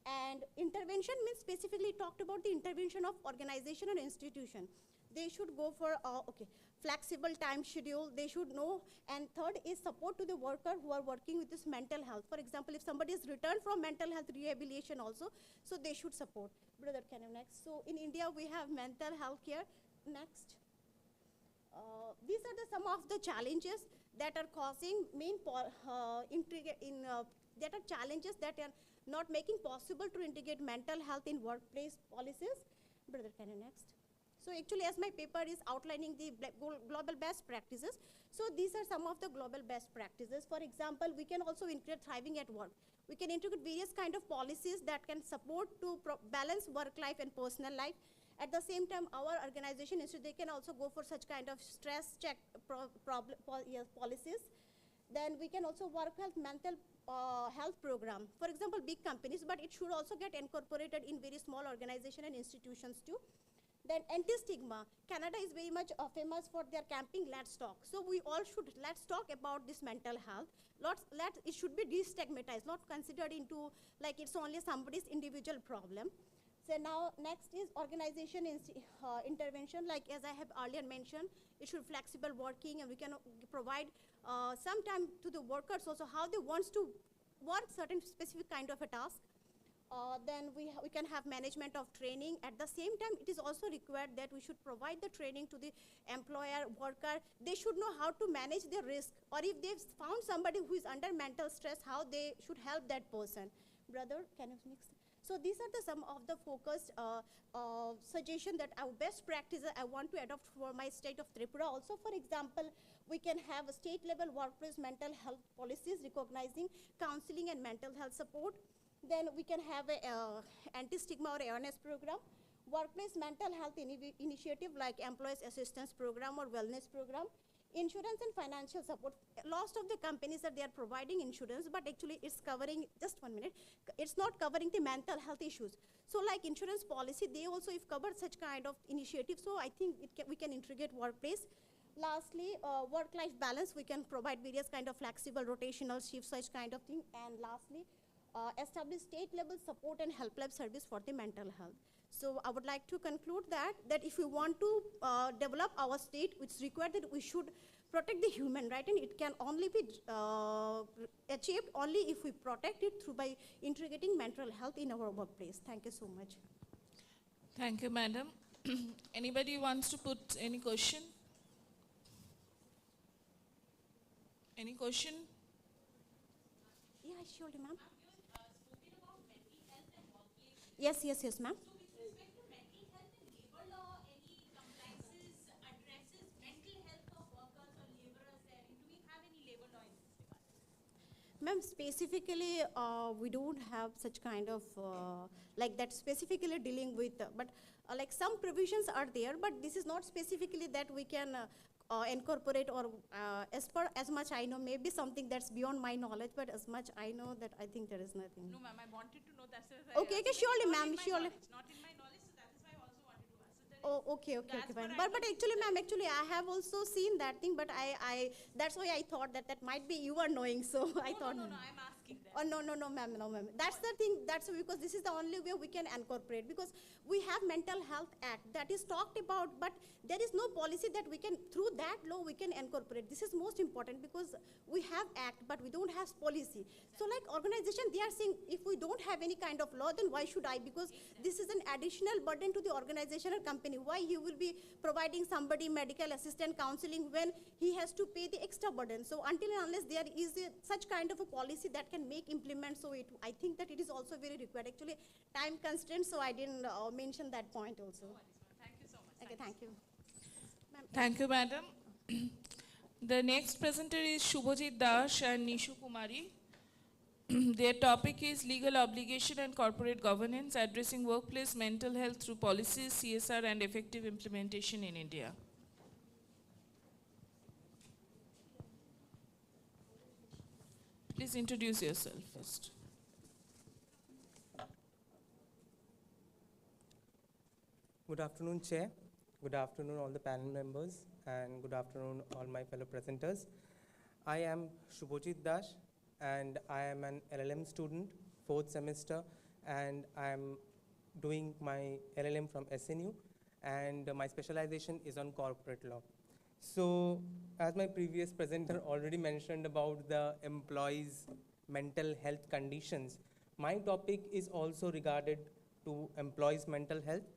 And intervention means specifically talked about the intervention of organization and institution. They should go for flexible time schedule, they should know. And third is support to the worker who are working with this mental health. For example, if somebody is returned from mental health rehabilitation also, so they should support. Brother, can you next? So in India, we have mental health care. Next. These are some of the challenges that are causing that are challenges that are not making possible to integrate mental health in workplace policies. Brother, can you next? So actually, as my paper is outlining the global best practices, so these are some of the global best practices. For example, we can also integrate thriving at work. We can integrate various kind of policies that can support to balance work life and personal life. At the same time, our organization, they can also go for such kind of stress check policies. Then we can also work with mental health program. For example, big companies, but it should also get incorporated in very small organizations and institutions too. Then anti-stigma. Canada is very much famous for their camping Let's Talk. So we all should, let's talk about this mental health. It should be destigmatized, not considered into like it's only somebody's individual problem. So now next is organization intervention. Like as I have earlier mentioned, it should flexible working, and we can provide some time to the workers also how they want to work certain specific kind of a task. Then we can have management of training. At the same time, it is also required that we should provide the training to the employer, worker. They should know how to manage their risk, or if they've found somebody who is under mental stress, how they should help that person. Brother, can you mix? So these are some of the focused suggestions that our best practices I want to adopt for my state of Tripura. Also, for example, we can have a state-level workplace mental health policies recognizing counseling and mental health support. Then we can have an anti-stigma or awareness program, workplace mental health initiative like employees assistance program or wellness program, insurance and financial support. Lots of the companies that they are providing insurance, but actually it's covering, just 1 minute, it's not covering the mental health issues. So like insurance policy, they also have covered such kind of initiatives. So I think we can integrate workplace. Lastly, work-life balance, we can provide various kind of flexible rotational shifts, such kind of thing. And lastly, establish state-level support and helpline service for the mental health. So I would like to conclude that if we want to develop our state, it's required that we should protect the human right, and it can only be achieved only if we protect it by integrating mental health in our workplace. Thank you so much. Thank you, madam. Anybody wants to put any question? Any question? Yeah, surely, ma'am. Yes, ma'am. So with respect to mental health and labor law, any compliances addresses mental health of workers or laborers there? Do we have any labor law in this regard? Ma'am, specifically, we don't have such kind of, like that specifically dealing with, but like some provisions are there, but this is not specifically that we can incorporate, or as much I know, maybe something that's beyond my knowledge, but as much I know that I think there is nothing. No, ma'am, I wanted to know that. Okay, surely, ma'am, surely. It's not in my knowledge, so that is why I also wanted to ask. Oh, okay, fine. But actually, ma'am, I have also seen that thing, but I that's why I thought that might be you are knowing, so I thought. No, I'm asking that. Oh, no, ma'am. That's the thing, that's because this is the only way we can incorporate, because we have Mental Health Act that is talked about, but there is no policy that we can, through that law, we can incorporate. This is most important, because we have act, but we don't have policy. So like organization, they are saying, if we don't have any kind of law, then why should I? Because this is an additional burden to the organization or company. Why he will be providing somebody medical assistant counseling when he has to pay the extra burden? So until and unless there is such kind of a policy that can make implement, so I think that it is also very required. Actually, time constraints, so I didn't mention that point also. Thank you so much. Okay, thank you. Thank you, madam. The next presenter is Shubhajit Das and Nishu Kumari. Their topic is Legal Obligation and Corporate Governance, Addressing Workplace Mental Health Through Policies, CSR and Effective Implementation in India. Please introduce yourself first. Good afternoon, Chair. Good afternoon, all the panel members, and good afternoon, all my fellow presenters. I am Shubhojit Dash, and I am an LLM student, 4th semester, and I am doing my LLM from SNU, and my specialization is on corporate law. So, as my previous presenter already mentioned about the employees' mental health conditions, my topic is also regarded to employees' mental health.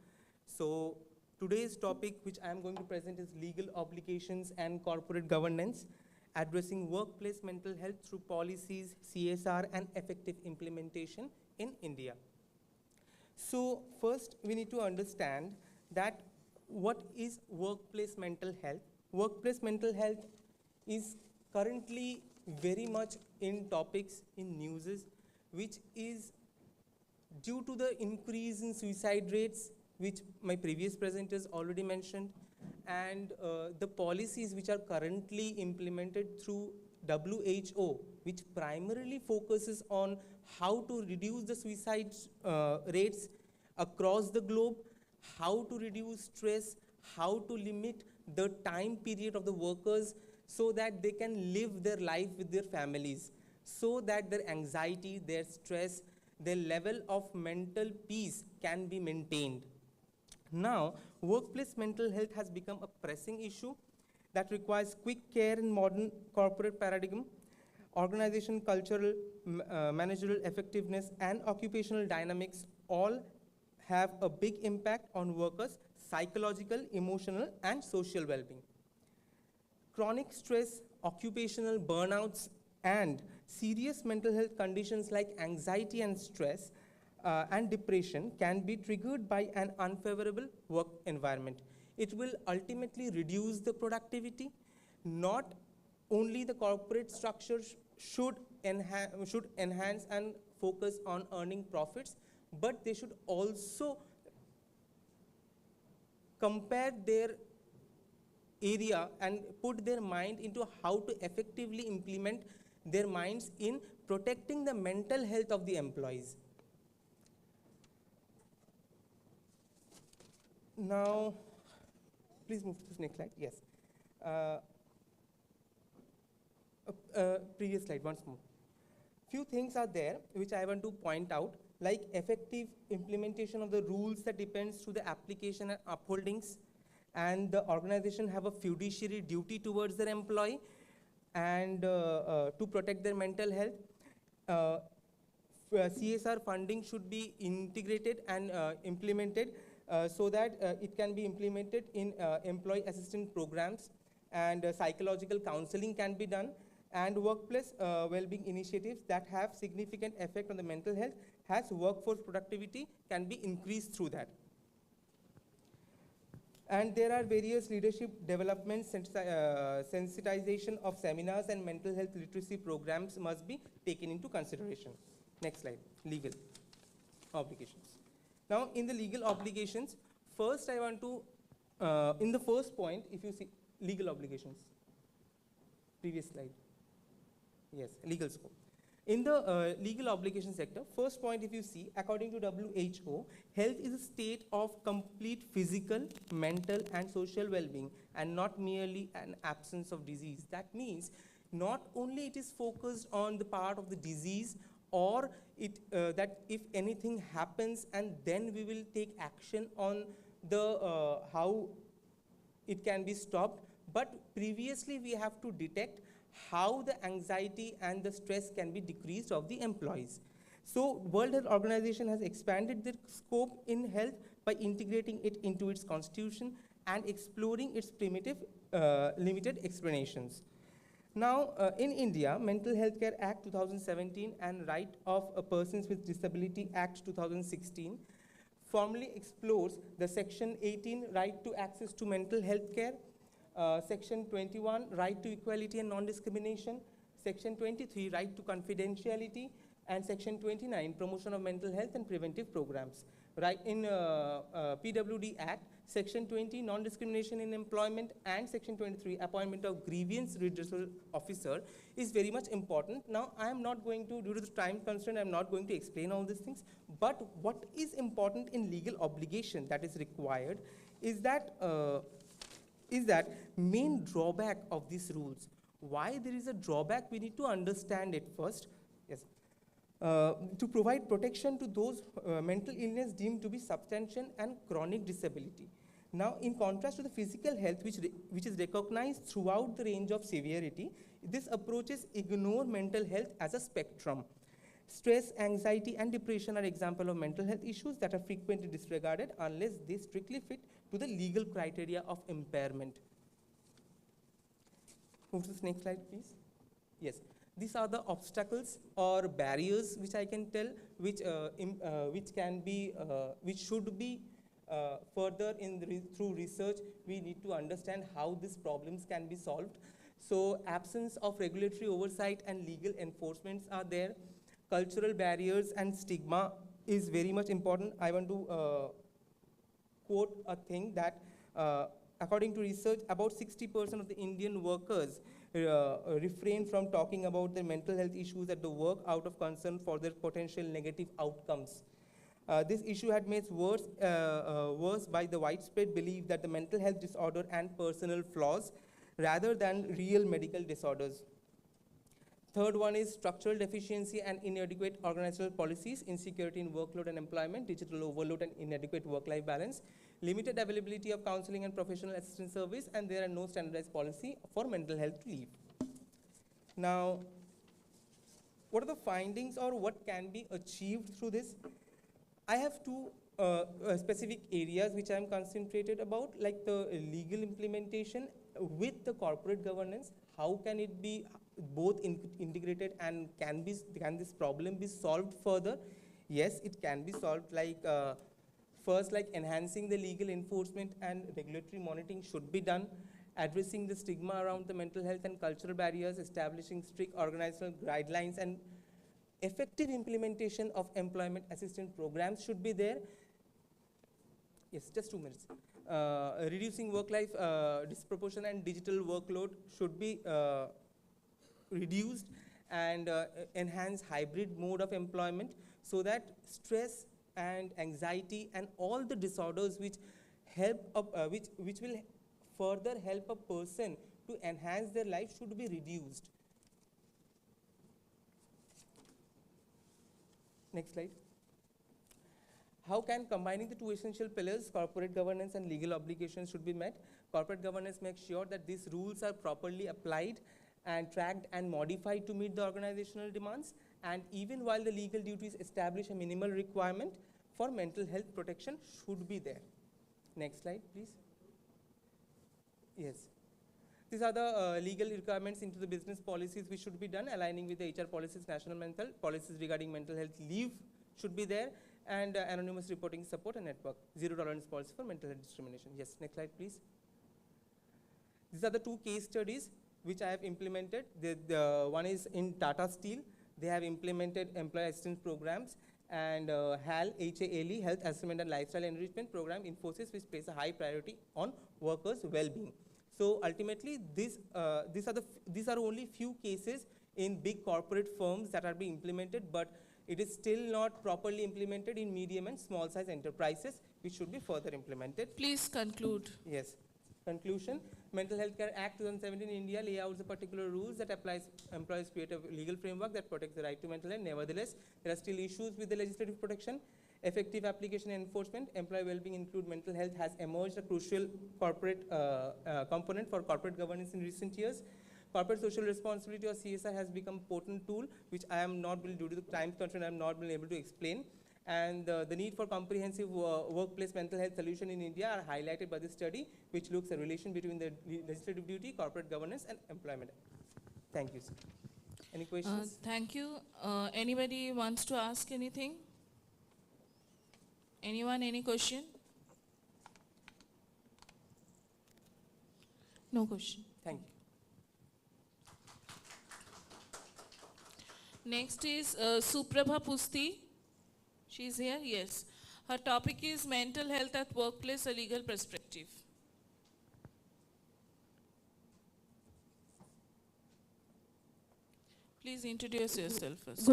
So, today's topic, which I am going to present, is legal obligations and corporate governance, addressing workplace mental health through policies, CSR, and effective implementation in India. So, first, we need to understand that what is workplace mental health? Workplace mental health is currently very much in topics in newses, which is due to the increase in suicide rates, which my previous presenters already mentioned, and the policies which are currently implemented through WHO, which primarily focuses on how to reduce the suicide rates across the globe, how to reduce stress, how to limit the time period of the workers so that they can live their life with their families, so that their anxiety, their stress, their level of mental peace can be maintained. Now, workplace mental health has become a pressing issue that requires quick care in modern corporate paradigm. Organization, cultural, managerial effectiveness, and occupational dynamics all have a big impact on workers' psychological, emotional, and social well-being. Chronic stress, occupational burnouts, and serious mental health conditions like anxiety and stress and depression can be triggered by an unfavorable work environment. It will ultimately reduce the productivity. Not only the corporate structures should enhance and focus on earning profits, but they should also compare their area and put their mind into how to effectively implement their minds in protecting the mental health of the employees. Now, please move to the next slide. Yes. Previous slide, once more. Few things are there which I want to point out, like effective implementation of the rules that depends to the application and upholdings, and the organization have a fiduciary duty towards their employee and to protect their mental health. CSR funding should be integrated and implemented so that it can be implemented in employee assistance programs, and psychological counseling can be done, and workplace well-being initiatives that have significant effect on the mental health as workforce productivity can be increased through that. And there are various leadership development, sensitization of seminars and mental health literacy programs must be taken into consideration. Next slide, legal obligations. Now, in the legal obligations, first I want to, in the first point, if you see legal obligations, previous slide, yes, legal scope. In the legal obligation sector, first point if you see, according to WHO, health is a state of complete physical, mental, and social well-being, and not merely an absence of disease. That means not only it is focused on the part of the disease, or it, that if anything happens and then we will take action on the how it can be stopped, but previously we have to detect how the anxiety and the stress can be decreased of the employees. So World Health Organization has expanded their scope in health by integrating it into its constitution and exploring its primitive limited explanations. Now, in India, Mental Health Care Act 2017 and Right of Persons with Disability Act 2016 formally explores the Section 18 right to access to mental health care, Section 21 right to equality and non-discrimination, Section 23 right to confidentiality, and Section 29 promotion of mental health and preventive programs. Right in PWD Act, Section 20 non-discrimination in employment, and Section 23 appointment of grievance redressal officer is very much important. Now I am not going to, due to the time constraint, I am not going to explain all these things, but what is important in legal obligation that is required is that main drawback of these rules. Why there is a drawback, we need to understand it first. Yes. To provide protection to those mental illness deemed to be substantial and chronic disability. Now, in contrast to the physical health, which is recognized throughout the range of severity, this approaches ignore mental health as a spectrum. Stress, anxiety, and depression are examples of mental health issues that are frequently disregarded unless they strictly fit to the legal criteria of impairment. Move to the next slide, please. Yes. These are the obstacles or barriers which I can tell, which should be further through research. We need to understand how these problems can be solved. So absence of regulatory oversight and legal enforcements are there. Cultural barriers and stigma is very much important. I want to quote a thing that according to research, about 60% of the Indian workers refrain from talking about their mental health issues at the work out of concern for their potential negative outcomes. This issue had made worse by the widespread belief that the mental health disorder and personal flaws rather than real medical disorders. Third one is structural deficiency and inadequate organizational policies, insecurity in workload and employment, digital overload and inadequate work-life balance, limited availability of counseling and professional assistance service, and there are no standardized policy for mental health leave. Now, what are the findings or what can be achieved through this? I have two specific areas which I am concentrated about, like the legal implementation with the corporate governance. How can it be both integrated, and can this problem be solved further? Yes, it can be solved. Like first, like enhancing the legal enforcement and regulatory monitoring should be done. Addressing the stigma around the mental health and cultural barriers, establishing strict organizational guidelines and effective implementation of employment assistance programs should be there. Yes, just 2 minutes. Reducing work-life disproportion and digital workload should be reduced, and enhance hybrid mode of employment so that stress and anxiety and all the disorders which will further help a person to enhance their life should be reduced. Next slide. How can combining the two essential pillars, corporate governance and legal obligations, should be met? Corporate governance makes sure that these rules are properly applied and tracked and modified to meet the organizational demands, and even while the legal duties establish a minimal requirement for mental health protection should be there. Next slide, please. Yes. These are the legal requirements into the business policies which should be done, aligning with the HR policies, national mental policies regarding mental health leave should be there, and anonymous reporting support and network, zero tolerance policy for mental health discrimination. Yes, next slide, please. These are the two case studies which I have implemented. The one is in Tata Steel. They have implemented employee assistance programs, and HAL, HALE, Health Assessment and Lifestyle Enrichment Program, Infosys, which places a high priority on workers' well-being. So ultimately, these are only few cases in big corporate firms that are being implemented, but it is still not properly implemented in medium and small size enterprises, which should be further implemented. Please conclude. Yes. Conclusion. Mental Health Care Act 2017 in India lays out the particular rules that employees create a legal framework that protects the right to mental health. Nevertheless, there are still issues with the legislative protection. Effective application and enforcement, employee well-being include mental health has emerged a crucial corporate component for corporate governance in recent years. Corporate social responsibility or CSR has become a potent tool, which I am not due to the time constraint, I am not been able to explain. And the need for comprehensive workplace mental health solution in India are highlighted by this study, which looks at a relation between the legislative duty, corporate governance, and employment. Thank you, sir. Any questions? Thank you. Anybody wants to ask anything? Anyone, any question? No question. Thank you. Next is Suprabha Pusti. She's here, yes. Her topic is mental health at workplace, a legal perspective. Please introduce yourself first.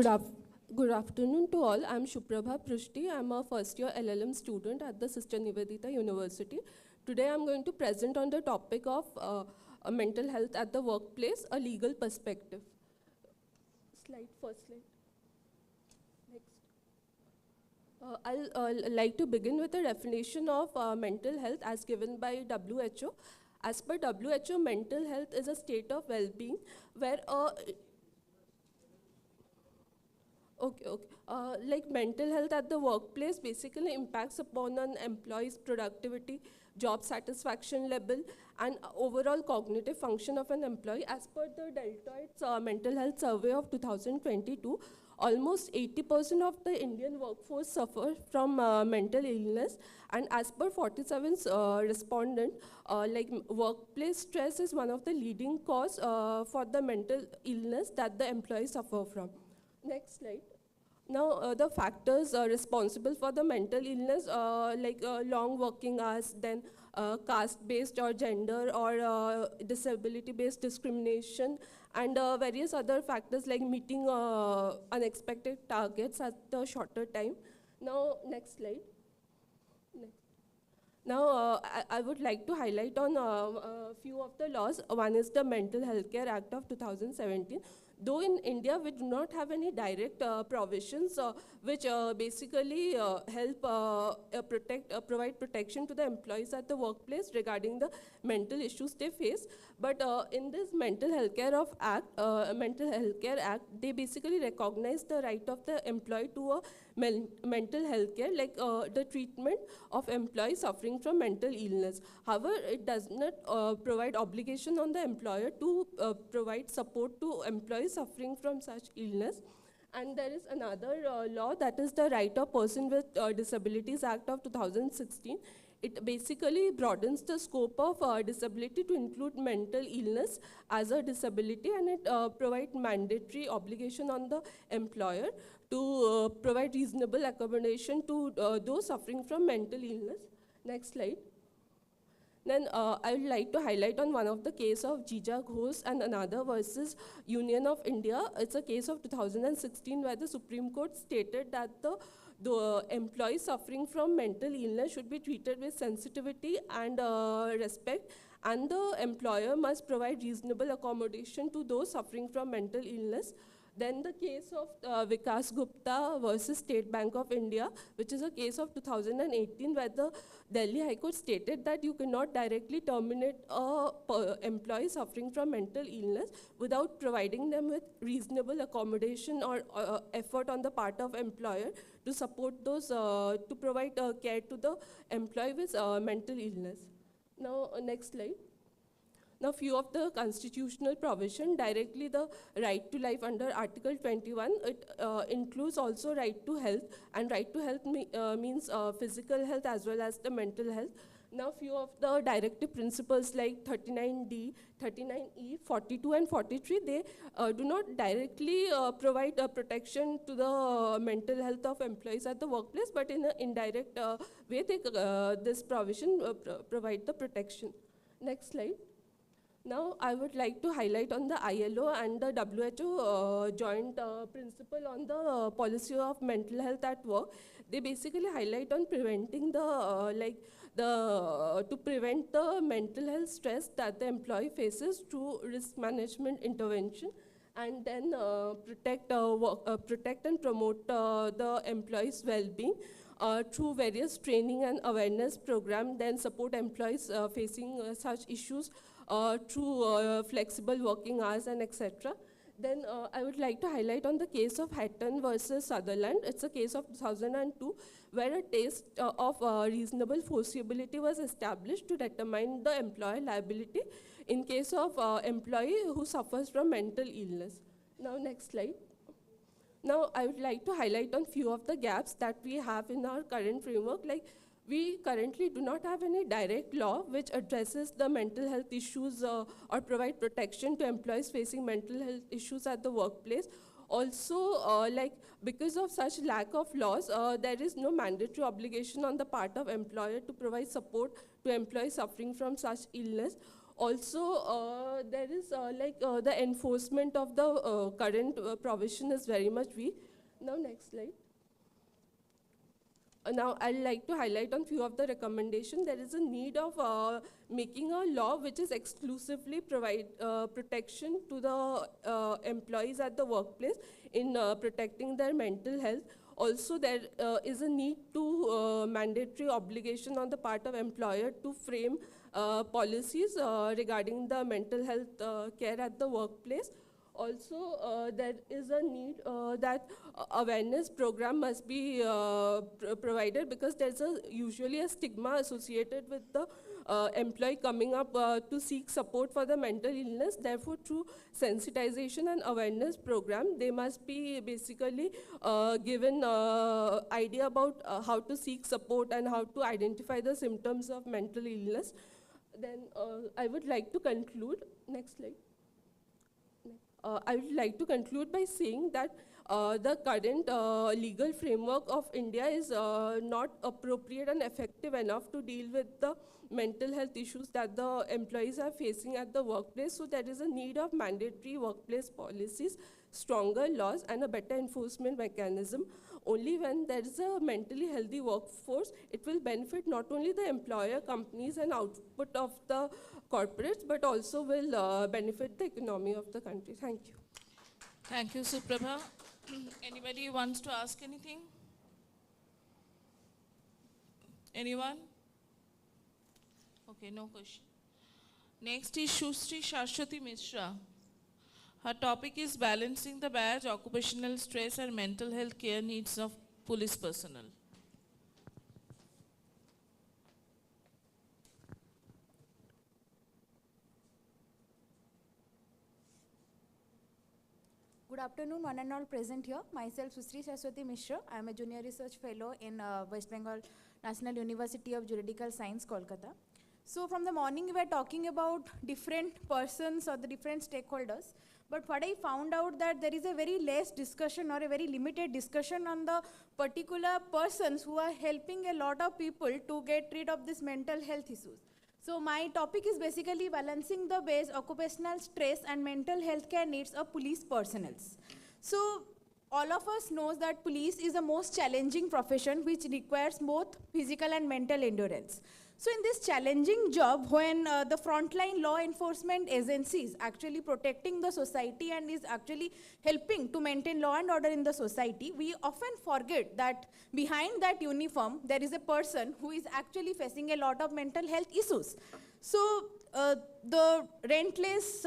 Good afternoon to all. I'm Suprabha Pusti. I'm a first year LLM student at the Sister Nivedita University. Today I'm going to present on the topic of mental health at the workplace, a legal perspective. First slide. Next. I'll like to begin with a definition of mental health as given by WHO. As per WHO, mental health is a state of well-being where like mental health at the workplace basically impacts upon an employee's productivity, job satisfaction level, and overall cognitive function of an employee. As per the Deltoid's mental health survey of 2022, almost 80% of the Indian workforce suffer from mental illness, and as per 47 respondent, like workplace stress is one of the leading cause for the mental illness that the employees suffer from. Next slide. Now, the factors responsible for the mental illness, like long working hours, then caste-based or gender or disability-based discrimination, and various other factors like meeting unexpected targets at the shorter time. Now, next slide. Now, I would like to highlight on a few of the laws. One is the Mental Health Care Act of 2017. Though in India, we do not have any direct provisions which basically help provide protection to the employees at the workplace regarding the mental issues they face. But in this Mental Health Care Act, they basically recognize the right of the employee to a mental health care, like the treatment of employees suffering from mental illness. However, it does not provide obligation on the employer to provide support to employees suffering from such illness. And there is another law, that is the Right of Person with Disabilities Act of 2016. It basically broadens the scope of disability to include mental illness as a disability, and it provides mandatory obligation on the employer to provide reasonable accommodation to those suffering from mental illness. Next slide. Then I would like to highlight on one of the case of Jija Ghosh and another versus Union of India. It's a case of 2016 where the Supreme Court stated that the employees suffering from mental illness should be treated with sensitivity and respect, and the employer must provide reasonable accommodation to those suffering from mental illness. Then the case of Vikas Gupta versus State Bank of India, which is a case of 2018 where the Delhi High Court stated that you cannot directly terminate a employee suffering from mental illness without providing them with reasonable accommodation or effort on the part of employer to support those, to provide care to the employee with mental illness. Now, next slide. Now, few of the constitutional provision, directly the right to life under Article 21, it includes also right to health, and right to health means physical health as well as the mental health. Now, few of the directive principles like 39D, 39E, 42 and 43, they do not directly provide protection to the mental health of employees at the workplace, but in an indirect way, this provision provide the protection. Next slide. Now, I would like to highlight on the ILO and the WHO joint principle on the policy of mental health at work. They basically highlight on preventing the, to prevent the mental health stress that the employee faces through risk management intervention, and then protect and promote the employee's well-being through various training and awareness program, then support employees facing such issues through flexible working hours and etc. Then I would like to highlight on the case of Hatton versus Sutherland. It's a case of 2002 where a test of reasonable foreseeability was established to determine the employer liability in case of employee who suffers from mental illness. Now, next slide. Now, I would like to highlight on few of the gaps that we have in our current framework. Like, we currently do not have any direct law which addresses the mental health issues or provide protection to employees facing mental health issues at the workplace. Also, because of such lack of laws, there is no mandatory obligation on the part of employer to provide support to employees suffering from such illness. Also, there is the enforcement of the current provision is very much weak. Now, next slide. Now, I'd like to highlight on few of the recommendations. There is a need of making a law which is exclusively provide protection to the employees at the workplace in protecting their mental health. Also, there is a need to mandatory obligation on the part of employer to frame policies regarding the mental health care at the workplace. Also, there is a need that awareness program must be provided, because there's usually a stigma associated with the employee coming up to seek support for the mental illness. Therefore, through sensitization and awareness program, they must be basically given idea about how to seek support and how to identify the symptoms of mental illness. Then I would like to conclude. Next slide. I would like to conclude by saying that the current legal framework of India is not appropriate and effective enough to deal with the mental health issues that the employees are facing at the workplace. So there is a need of mandatory workplace policies, stronger laws, and a better enforcement mechanism. Only when there is a mentally healthy workforce, it will benefit not only the employer, companies, and output of the corporates, but also will benefit the economy of the country. Thank you. Thank you, Suprabha. Anybody wants to ask anything? Anyone? Okay, no question. Next is Shusri Shashwati Mishra. Her topic is balancing the badge, occupational stress and mental health care needs of police personnel. Good afternoon, one and all present here. Myself, Susri Shashwati Mishra. I am a junior research fellow in West Bengal National University of Juridical Science, Kolkata. So from the morning we were talking about different persons or the different stakeholders, but what I found out that there is a very less discussion or a very limited discussion on the particular persons who are helping a lot of people to get rid of these mental health issues. So my topic is basically balancing the base, occupational stress and mental health care needs of police personnel. So all of us knows that police is the most challenging profession which requires both physical and mental endurance. So in this challenging job, when the frontline law enforcement agencies actually protecting the society and is actually helping to maintain law and order in the society, we often forget that behind that uniform, there is a person who is actually facing a lot of mental health issues. So the relentless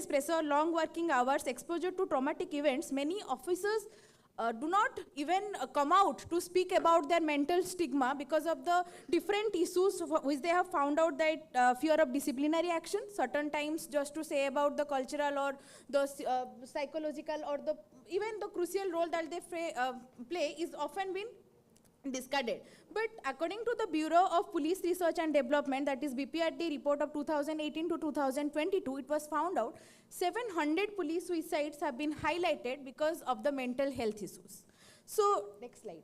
pressure, long working hours, exposure to traumatic events, many officers do not even come out to speak about their mental stigma because of the different issues which they have found out, that fear of disciplinary action, certain times just to say about the cultural or the psychological or the even the crucial role that they play is often been discarded. But according to the Bureau of Police Research and Development, that is BPRD report of 2018 to 2022, it was found out 700 police suicides have been highlighted because of the mental health issues. So, next slide.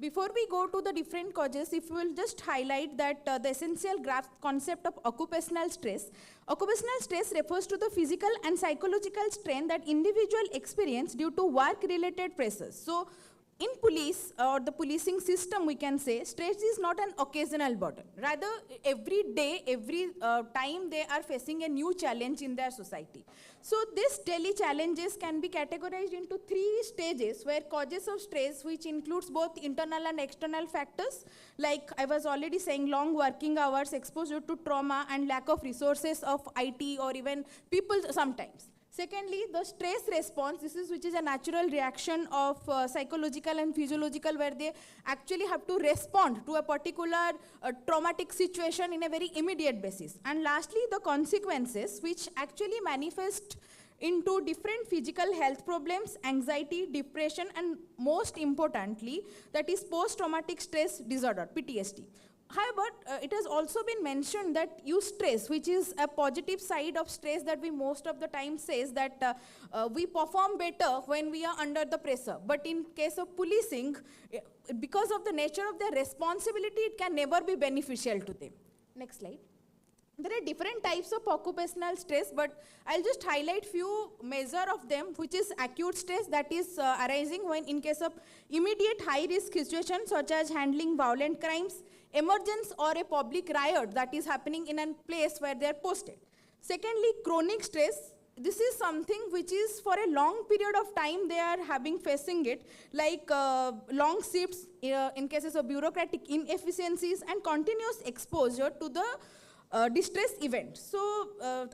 Before we go to the different causes, if we will just highlight that the essential concept of occupational stress. Occupational stress refers to the physical and psychological strain that individual experience due to work-related pressures. So, in police or the policing system, we can say stress is not an occasional burden. Rather, every day, every time they are facing a new challenge in their society. So these daily challenges can be categorized into 3 stages where causes of stress, which includes both internal and external factors, like I was already saying, long working hours, exposure to trauma and lack of resources of IT or even people sometimes. Secondly, the stress response, which is a natural reaction of psychological and physiological, where they actually have to respond to a particular traumatic situation in a very immediate basis. And lastly, the consequences, which actually manifest into different physical health problems, anxiety, depression, and most importantly, that is post-traumatic stress disorder, PTSD. However, it has also been mentioned that eustress, which is a positive side of stress that we most of the time says that we perform better when we are under the pressure. But in case of policing, because of the nature of their responsibility, it can never be beneficial to them. Next slide. There are different types of occupational stress, but I'll just highlight few measure of them, which is acute stress, that is arising when in case of immediate high risk situations such as handling violent crimes, emergence or a public riot that is happening in a place where they are posted. Secondly, chronic stress. This is something which is for a long period of time they are facing it, like long shifts in cases of bureaucratic inefficiencies and continuous exposure to the distress event. So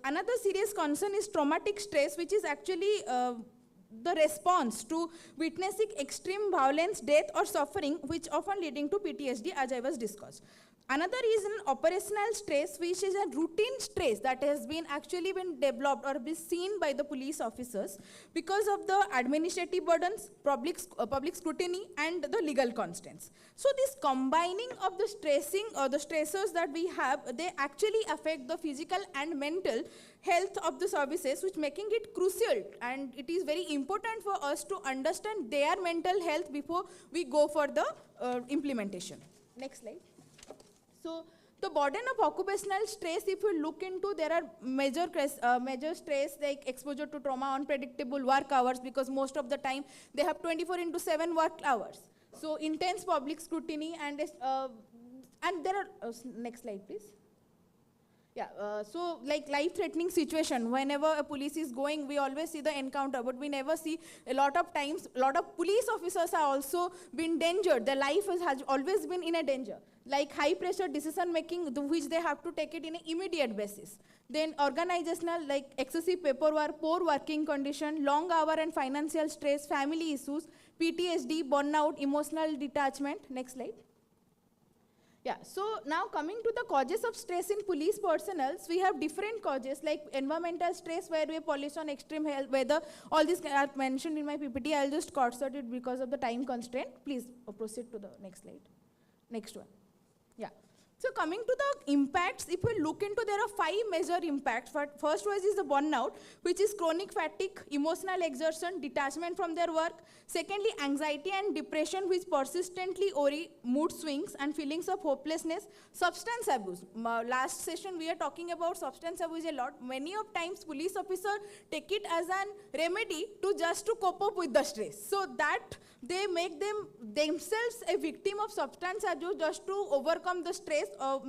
another serious concern is traumatic stress, which is actually the response to witnessing extreme violence, death or suffering, which often leading to PTSD, as I was discussed. Another is an operational stress, which is a routine stress that has been actually been developed or been seen by the police officers because of the administrative burdens, public scrutiny, and the legal constraints. So this combining of the stressing or the stressors that we have, they actually affect the physical and mental health of the services, which making it crucial, and it is very important for us to understand their mental health before we go for the implementation. Next slide. So the burden of occupational stress, if you look into, there are major stress like exposure to trauma, unpredictable work hours, because most of the time they have 24/7 work hours. So intense public scrutiny and there are, next slide please. Yeah, so like life-threatening situation, whenever a police is going, we always see the encounter, but we never see a lot of times, a lot of police officers are also been endangered. Their life has always been in a danger. Like high-pressure decision-making, which they have to take it in an immediate basis. Then organizational, like excessive paperwork, poor working condition, long hour and financial stress, family issues, PTSD, burnout, emotional detachment. Next slide. Yeah, so now coming to the causes of stress in police personnel, we have different causes like environmental stress, where we have pollution, extreme health, weather. All these are mentioned in my PPT. I'll just cursor it because of the time constraint. Please proceed to the next slide. Next one. Yeah. So coming to the impacts, if we look into, there are 5 major impacts. First one is the burnout, which is chronic fatigue, emotional exertion, detachment from their work. Secondly, anxiety and depression, which persistently worry, mood swings and feelings of hopelessness. Substance abuse. Last session we are talking about substance abuse a lot. Many of times police officers take it as an remedy to just to cope up with the stress. So that they make themselves a victim of substance abuse just to overcome the stress or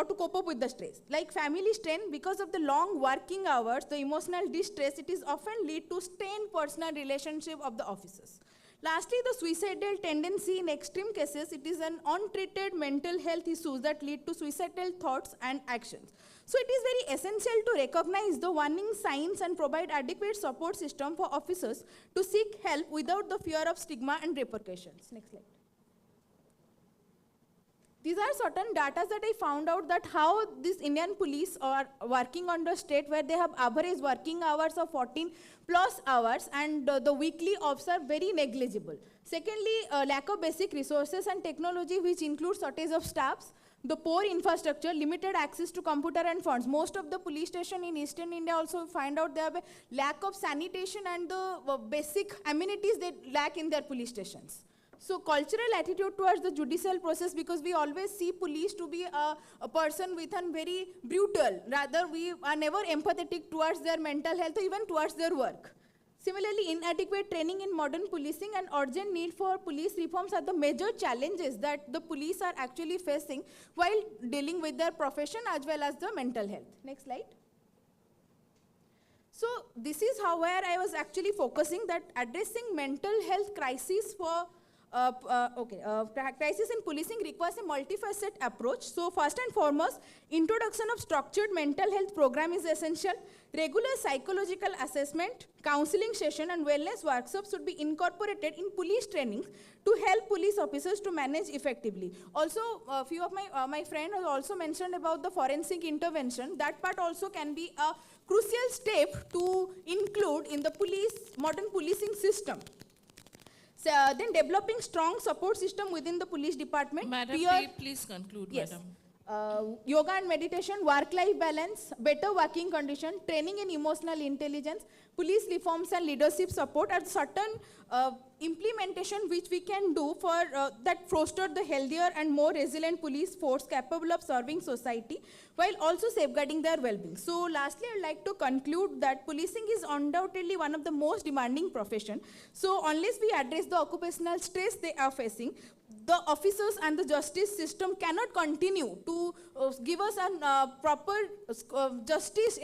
to cope up with the stress. Like family strain, because of the long working hours, the emotional distress, it is often lead to strained personal relationship of the officers. Lastly, the suicidal tendency in extreme cases, it is an untreated mental health issues that lead to suicidal thoughts and actions. So it is very essential to recognize the warning signs and provide adequate support system for officers to seek help without the fear of stigma and repercussions. Next slide. These are certain data that I found out that how this Indian police are working on the state, where they have average working hours of 14+ hours and the weekly offs are very negligible. Secondly, lack of basic resources and technology, which includes shortage of staffs, the poor infrastructure, limited access to computer and funds. Most of the police station in Eastern India also find out they have a lack of sanitation and the basic amenities they lack in their police stations. So cultural attitude towards the judicial process, because we always see police to be a person with a very brutal, rather we are never empathetic towards their mental health or even towards their work. Similarly, inadequate training in modern policing and urgent need for police reforms are the major challenges that the police are actually facing while dealing with their profession as well as the mental health. Next slide. So this is how where I was actually focusing, that addressing mental health crisis for crisis in policing requires a multifaceted approach. So first and foremost, introduction of structured mental health program is essential. Regular psychological assessment, counseling session and wellness workshops should be incorporated in police trainings to help police officers to manage effectively. Also, a few of my friends have also mentioned about the forensic intervention. That part also can be a crucial step to include in the modern policing system. So, then developing strong support system within the police department. Madam, please conclude, yes. Madam. Yoga and meditation, work-life balance, better working condition, training in emotional intelligence, police reforms and leadership support are certain implementation which we can do for that foster the healthier and more resilient police force capable of serving society while also safeguarding their well-being. So lastly, I'd like to conclude that policing is undoubtedly one of the most demanding profession. So unless we address the occupational stress they are facing, the officers and the justice system cannot continue to give us a proper justice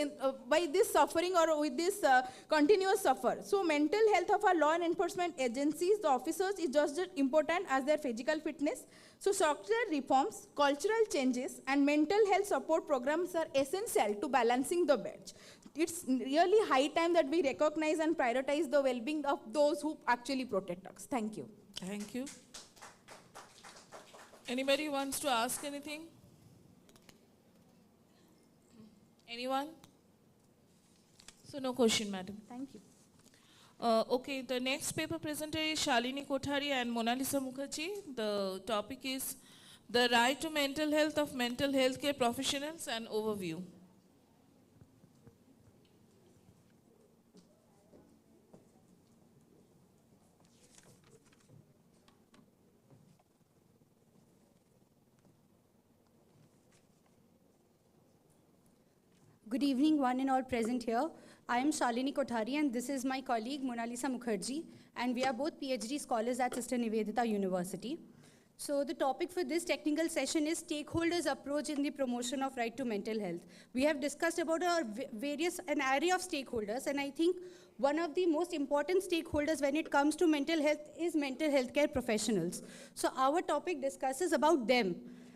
by this suffering or with this continuous suffer. So mental health of our law enforcement agencies, the officers, is just as important as their physical fitness. So structural reforms, cultural changes, and mental health support programs are essential to balancing the badge. It's really high time that we recognize and prioritize the well-being of those who actually protect us. Thank you. Thank you. Anybody wants to ask anything? Anyone? So no question, madam. Thank you. Okay, the next paper presenter is Shalini Kothari and Mona Lisa Mukherjee. The topic is the right to mental health of mental health care professionals and overview. Good evening, one and all present here. I am Shalini Kothari and this is my colleague Mona Lisa Mukherjee, and we are both PhD scholars at Sister Nivedita University. So the topic for this technical session is stakeholders' approach in the promotion of right to mental health. We have discussed about an array of stakeholders, and I think one of the most important stakeholders when it comes to mental health is mental health care professionals. So our topic discusses about them.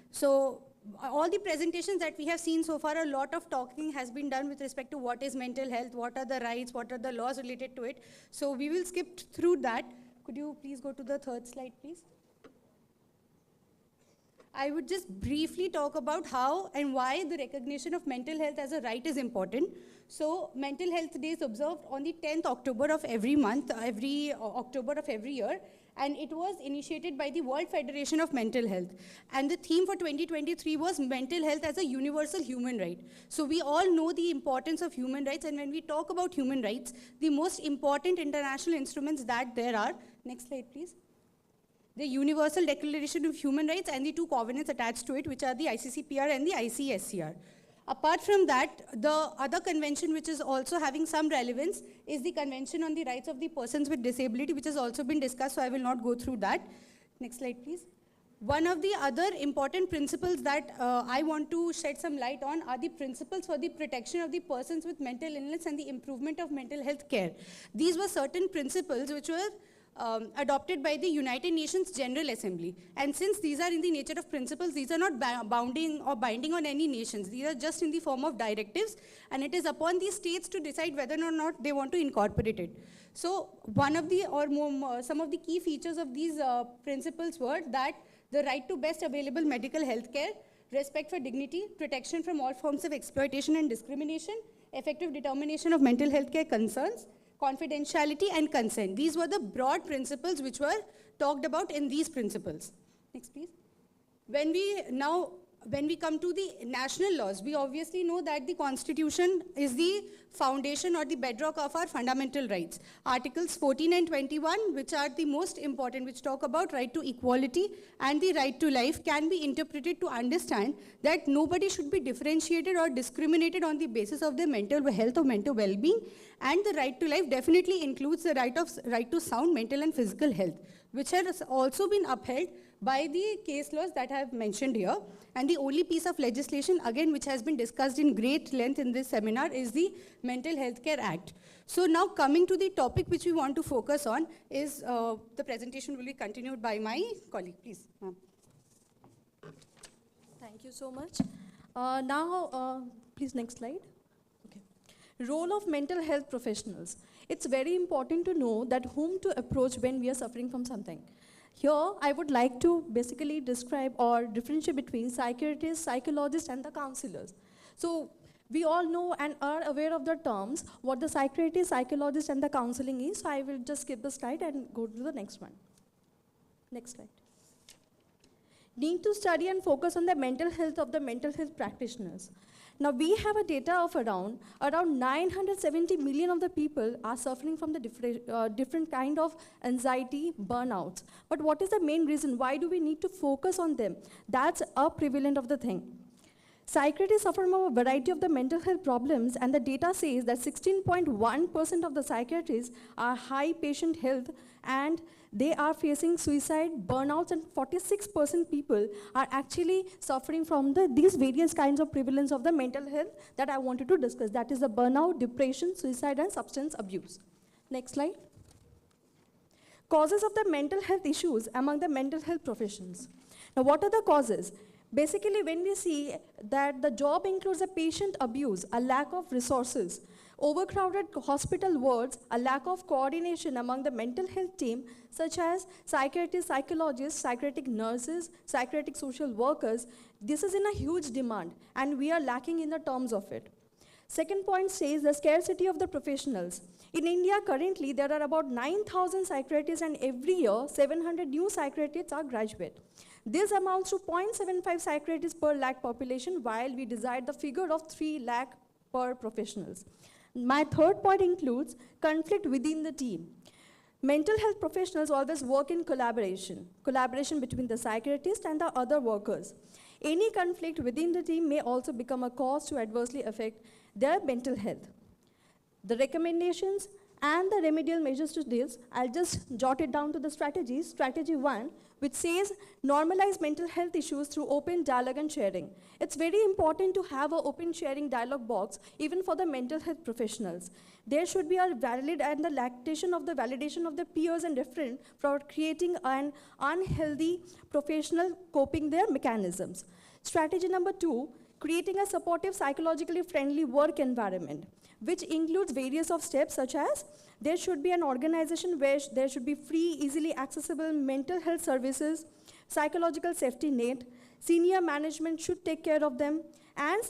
So all the presentations that we have seen so far, a lot of talking has been done with respect to what is mental health, what are the rights, what are the laws related to it. So we will skip through that. Could you please go to the third slide, please? I would just briefly talk about how and why the recognition of mental health as a right is important. So Mental Health Day is observed on the 10th October of every month, every October of every year. And it was initiated by the World Federation of Mental Health. And the theme for 2023 was mental health as a universal human right. So we all know the importance of human rights, and when we talk about human rights, the most important international instruments that there are, next slide please, the Universal Declaration of Human Rights and the two covenants attached to it, which are the ICCPR and the ICSCR. Apart from that, the other convention which is also having some relevance is the Convention on the Rights of the Persons with Disability, which has also been discussed, so I will not go through that. Next slide, please. One of the other important principles that I want to shed some light on are the principles for the protection of the persons with mental illness and the improvement of mental health care. These were certain principles which were adopted by the United Nations General Assembly. And since these are in the nature of principles, these are not bounding or binding on any nations. These are just in the form of directives, and it is upon the states to decide whether or not they want to incorporate it. So one of the, some of the key features of these principles were that the right to best available medical health care, respect for dignity, protection from all forms of exploitation and discrimination, effective determination of mental health care concerns, confidentiality and consent. These were the broad principles which were talked about in these principles. Next, please. When we come to the national laws, we obviously know that the Constitution is the foundation or the bedrock of our fundamental rights. Articles 14 and 21, which are the most important, which talk about right to equality and the right to life, can be interpreted to understand that nobody should be differentiated or discriminated on the basis of their mental health or mental well-being, and the right to life definitely includes the right to sound mental and physical health, which has also been upheld by the case laws that I have mentioned here. And the only piece of legislation, again, which has been discussed in great length in this seminar is the Mental Health Care Act. So now coming to the topic which we want to focus on is, the presentation will be continued by my colleague. Please, ma'am. Thank you so much. Please next slide. Okay. Role of mental health professionals. It's very important to know that whom to approach when we are suffering from something. Here, I would like to basically describe or differentiate between psychiatrists, psychologists, and the counselors. So, we all know and are aware of the terms, what the psychiatrist, psychologist, and the counseling is. So, I will just skip the slide and go to the next one. Next slide. need to study and focus on the mental health of the mental health practitioners. Now we have a data of around 970 million of the people are suffering from the different kind of anxiety, burnouts. But what is the main reason? Why do we need to focus on them? That's a prevalent of the thing. Psychiatrists suffer from a variety of the mental health problems, and the data says that 16.1% of the psychiatrists are high patient health, and they are facing suicide, burnouts, and 46% people are actually suffering from these various kinds of prevalence of the mental health that I wanted to discuss. That is the burnout, depression, suicide, and substance abuse. Next slide. Causes of the mental health issues among the mental health professions. Now, what are the causes? Basically, when we see that the job includes a patient abuse, a lack of resources, overcrowded hospital wards, a lack of coordination among the mental health team, such as psychiatrists, psychologists, psychiatric nurses, psychiatric social workers, this is in a huge demand, and we are lacking in the terms of it. Second point says the scarcity of the professionals. In India, currently, there are about 9,000 psychiatrists, and every year, 700 new psychiatrists are graduate. This amounts to 0.75 psychiatrists per lakh population, while we desired the figure of 3 lakh per professionals. My third point includes conflict within the team. Mental health professionals always work in collaboration between the psychiatrist and the other workers. Any conflict within the team may also become a cause to adversely affect their mental health. The recommendations and the remedial measures to this, I'll just jot it down to the strategies. Strategy 1, which says normalize mental health issues through open dialogue and sharing. It's very important to have an open sharing dialogue box, even for the mental health professionals. There should be a valid and the lactation of the validation of the peers and referent for creating an unhealthy professional coping their mechanisms. Strategy number 2, creating a supportive, psychologically friendly work environment, which includes various of steps such as there should be an organization where there should be free, easily accessible mental health services, psychological safety net, senior management should take care of them, and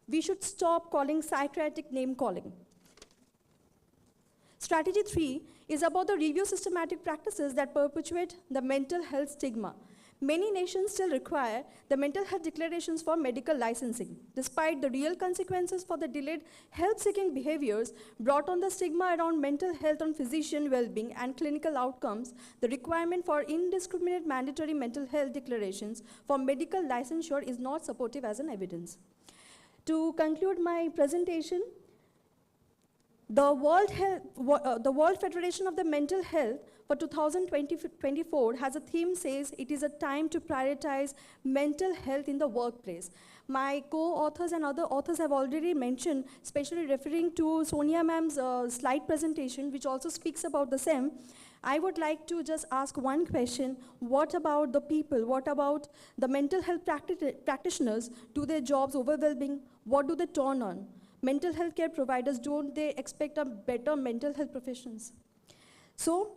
we should stop calling psychiatric name calling. Strategy 3 is about the review systematic practices that perpetuate the mental health stigma. Many nations still require the mental health declarations for medical licensing. Despite the real consequences for the delayed health-seeking behaviors brought on the stigma around mental health on physician well-being and clinical outcomes, the requirement for indiscriminate mandatory mental health declarations for medical licensure is not supportive as an evidence. To conclude my presentation, the World Federation of the Mental Health for 2024 has a theme says it is a time to prioritize mental health in the workplace. My co-authors and other authors have already mentioned, especially referring to Sonia ma'am's slide presentation, which also speaks about the same. I would like to just ask one question. What about the people? What about the mental health practitioners? Do their jobs overwhelming? What do they turn on? Mental health care providers, don't they expect a better mental health professions? So,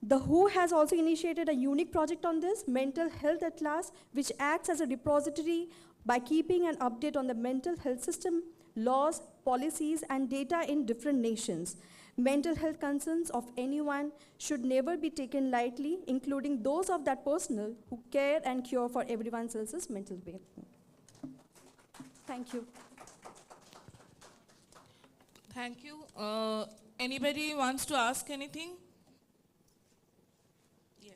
the WHO has also initiated a unique project on this, Mental Health Atlas, which acts as a repository by keeping an update on the mental health system, laws, policies, and data in different nations. Mental health concerns of anyone should never be taken lightly, including those of that personnel who care and cure for everyone else's mental well-being. Thank you. Thank you. Anybody wants to ask anything? Yes.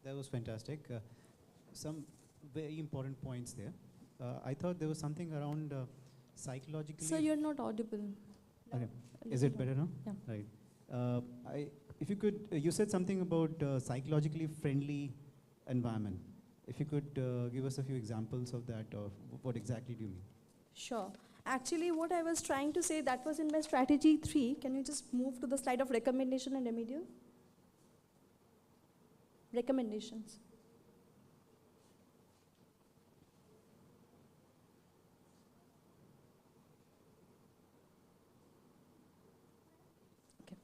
That was fantastic. Some very important points there. I thought there was something around psychologically. So you're not audible. Okay. Is it better now? Yeah. Right. If you could, you said something about psychologically friendly environment. If you could give us a few examples of that, or what exactly do you mean? Sure. Actually, what I was trying to say, that was in my strategy 3. Can you just move to the slide of recommendation and remedial? Recommendations. Okay.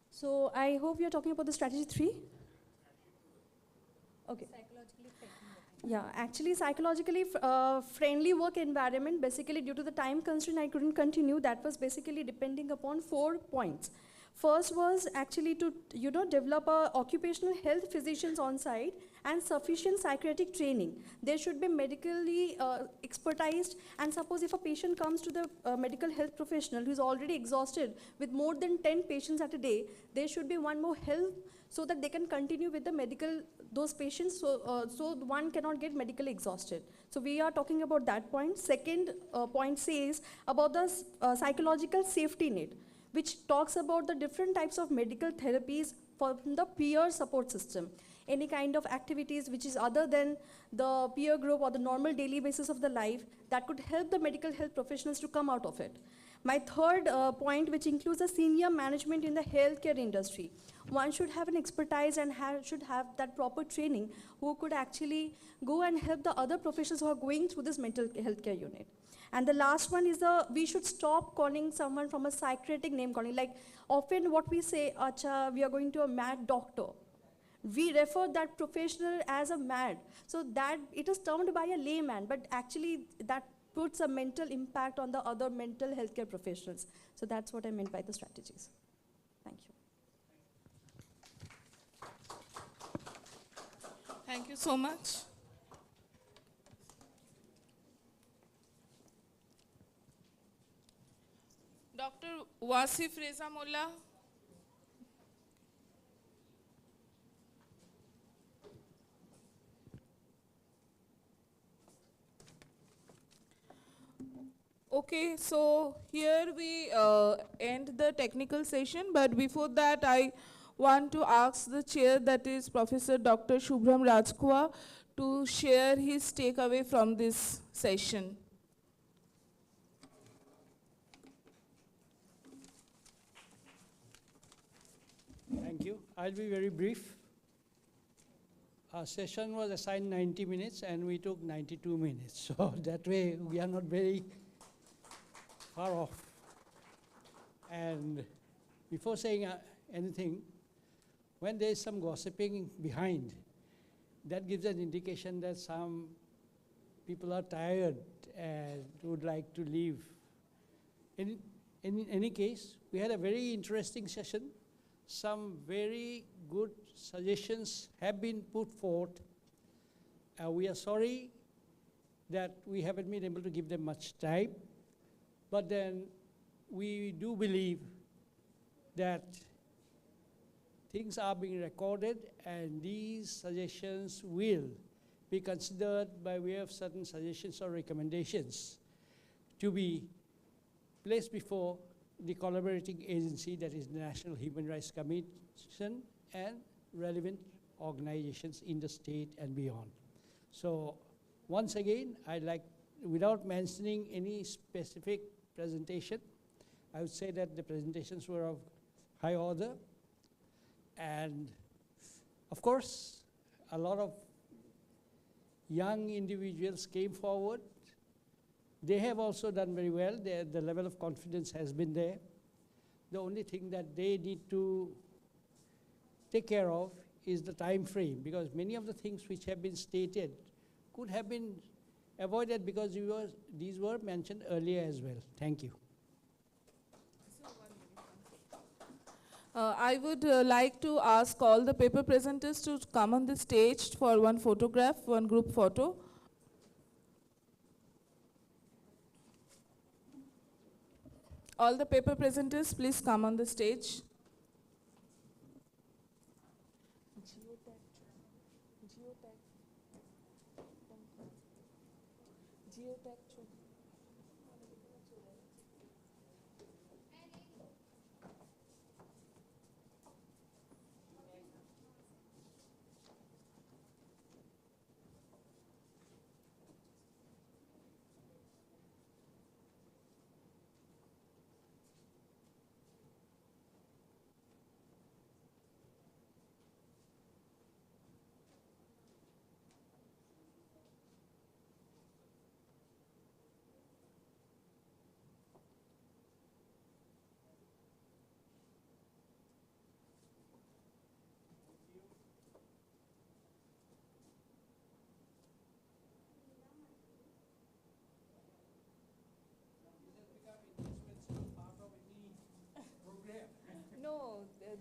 So I hope you're talking about the strategy 3. Okay. Yeah, actually psychologically friendly work environment, basically due to the time constraint I couldn't continue. That was basically depending upon 4 points. First was actually to develop a occupational health physicians on site and sufficient psychiatric training. They should be medically expertised, and suppose if a patient comes to the medical health professional who is already exhausted with more than 10 patients at a day, there should be one more help so that they can continue with the medical those patients, so one cannot get medically exhausted. So we are talking about that point. Second point says about the psychological safety net, which talks about the different types of medical therapies from the peer support system. Any kind of activities which is other than the peer group or the normal daily basis of the life that could help the medical health professionals to come out of it. My third point, which includes the senior management in the healthcare industry. One should have an expertise and should have that proper training who could actually go and help the other professionals who are going through this mental healthcare unit. And the last one is we should stop calling someone from a psychiatric name calling. Like often what we say, acha, we are going to a mad doctor. We refer that professional as a mad. So that it is termed by a layman, but actually that puts a mental impact on the other mental healthcare professionals. So that's what I meant by the strategies. Thank you. Thank you so much. Dr. Wasif Reza Mullah. Okay, so here we end the technical session, but before that I want to ask the chair, that is Professor Dr. Shubhram Rajkua, to share his takeaway from this session. Thank you. I'll be very brief. Our session was assigned 90 minutes and we took 92 minutes. So that way we are not very far off. And before saying anything, when there is some gossiping behind, that gives an indication that some people are tired and would like to leave. In any case, we had a very interesting session. Some very good suggestions have been put forth. We are sorry that we haven't been able to give them much time, but then we do believe that things are being recorded and these suggestions will be considered by way of certain suggestions or recommendations to be placed before the collaborating agency, that is the National Human Rights Commission, and relevant organizations in the state and beyond. So once again, I'd like, without mentioning any specific presentation, I would say that the presentations were of high order, and of course, a lot of young individuals came forward. They have also done very well. The level of confidence has been there. The only thing that they need to take care of is the time frame, because many of the things which have been stated could have been avoided because these were mentioned earlier as well. Thank you. I would like to ask all the paper presenters to come on the stage for one photograph, one group photo. All the paper presenters, please come on the stage.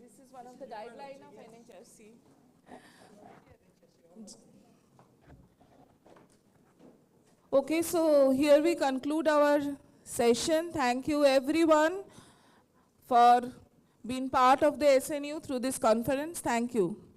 This is one of the guidelines of NHRC. Okay, so here we conclude our session. Thank you everyone for being part of the SNU through this conference. Thank you.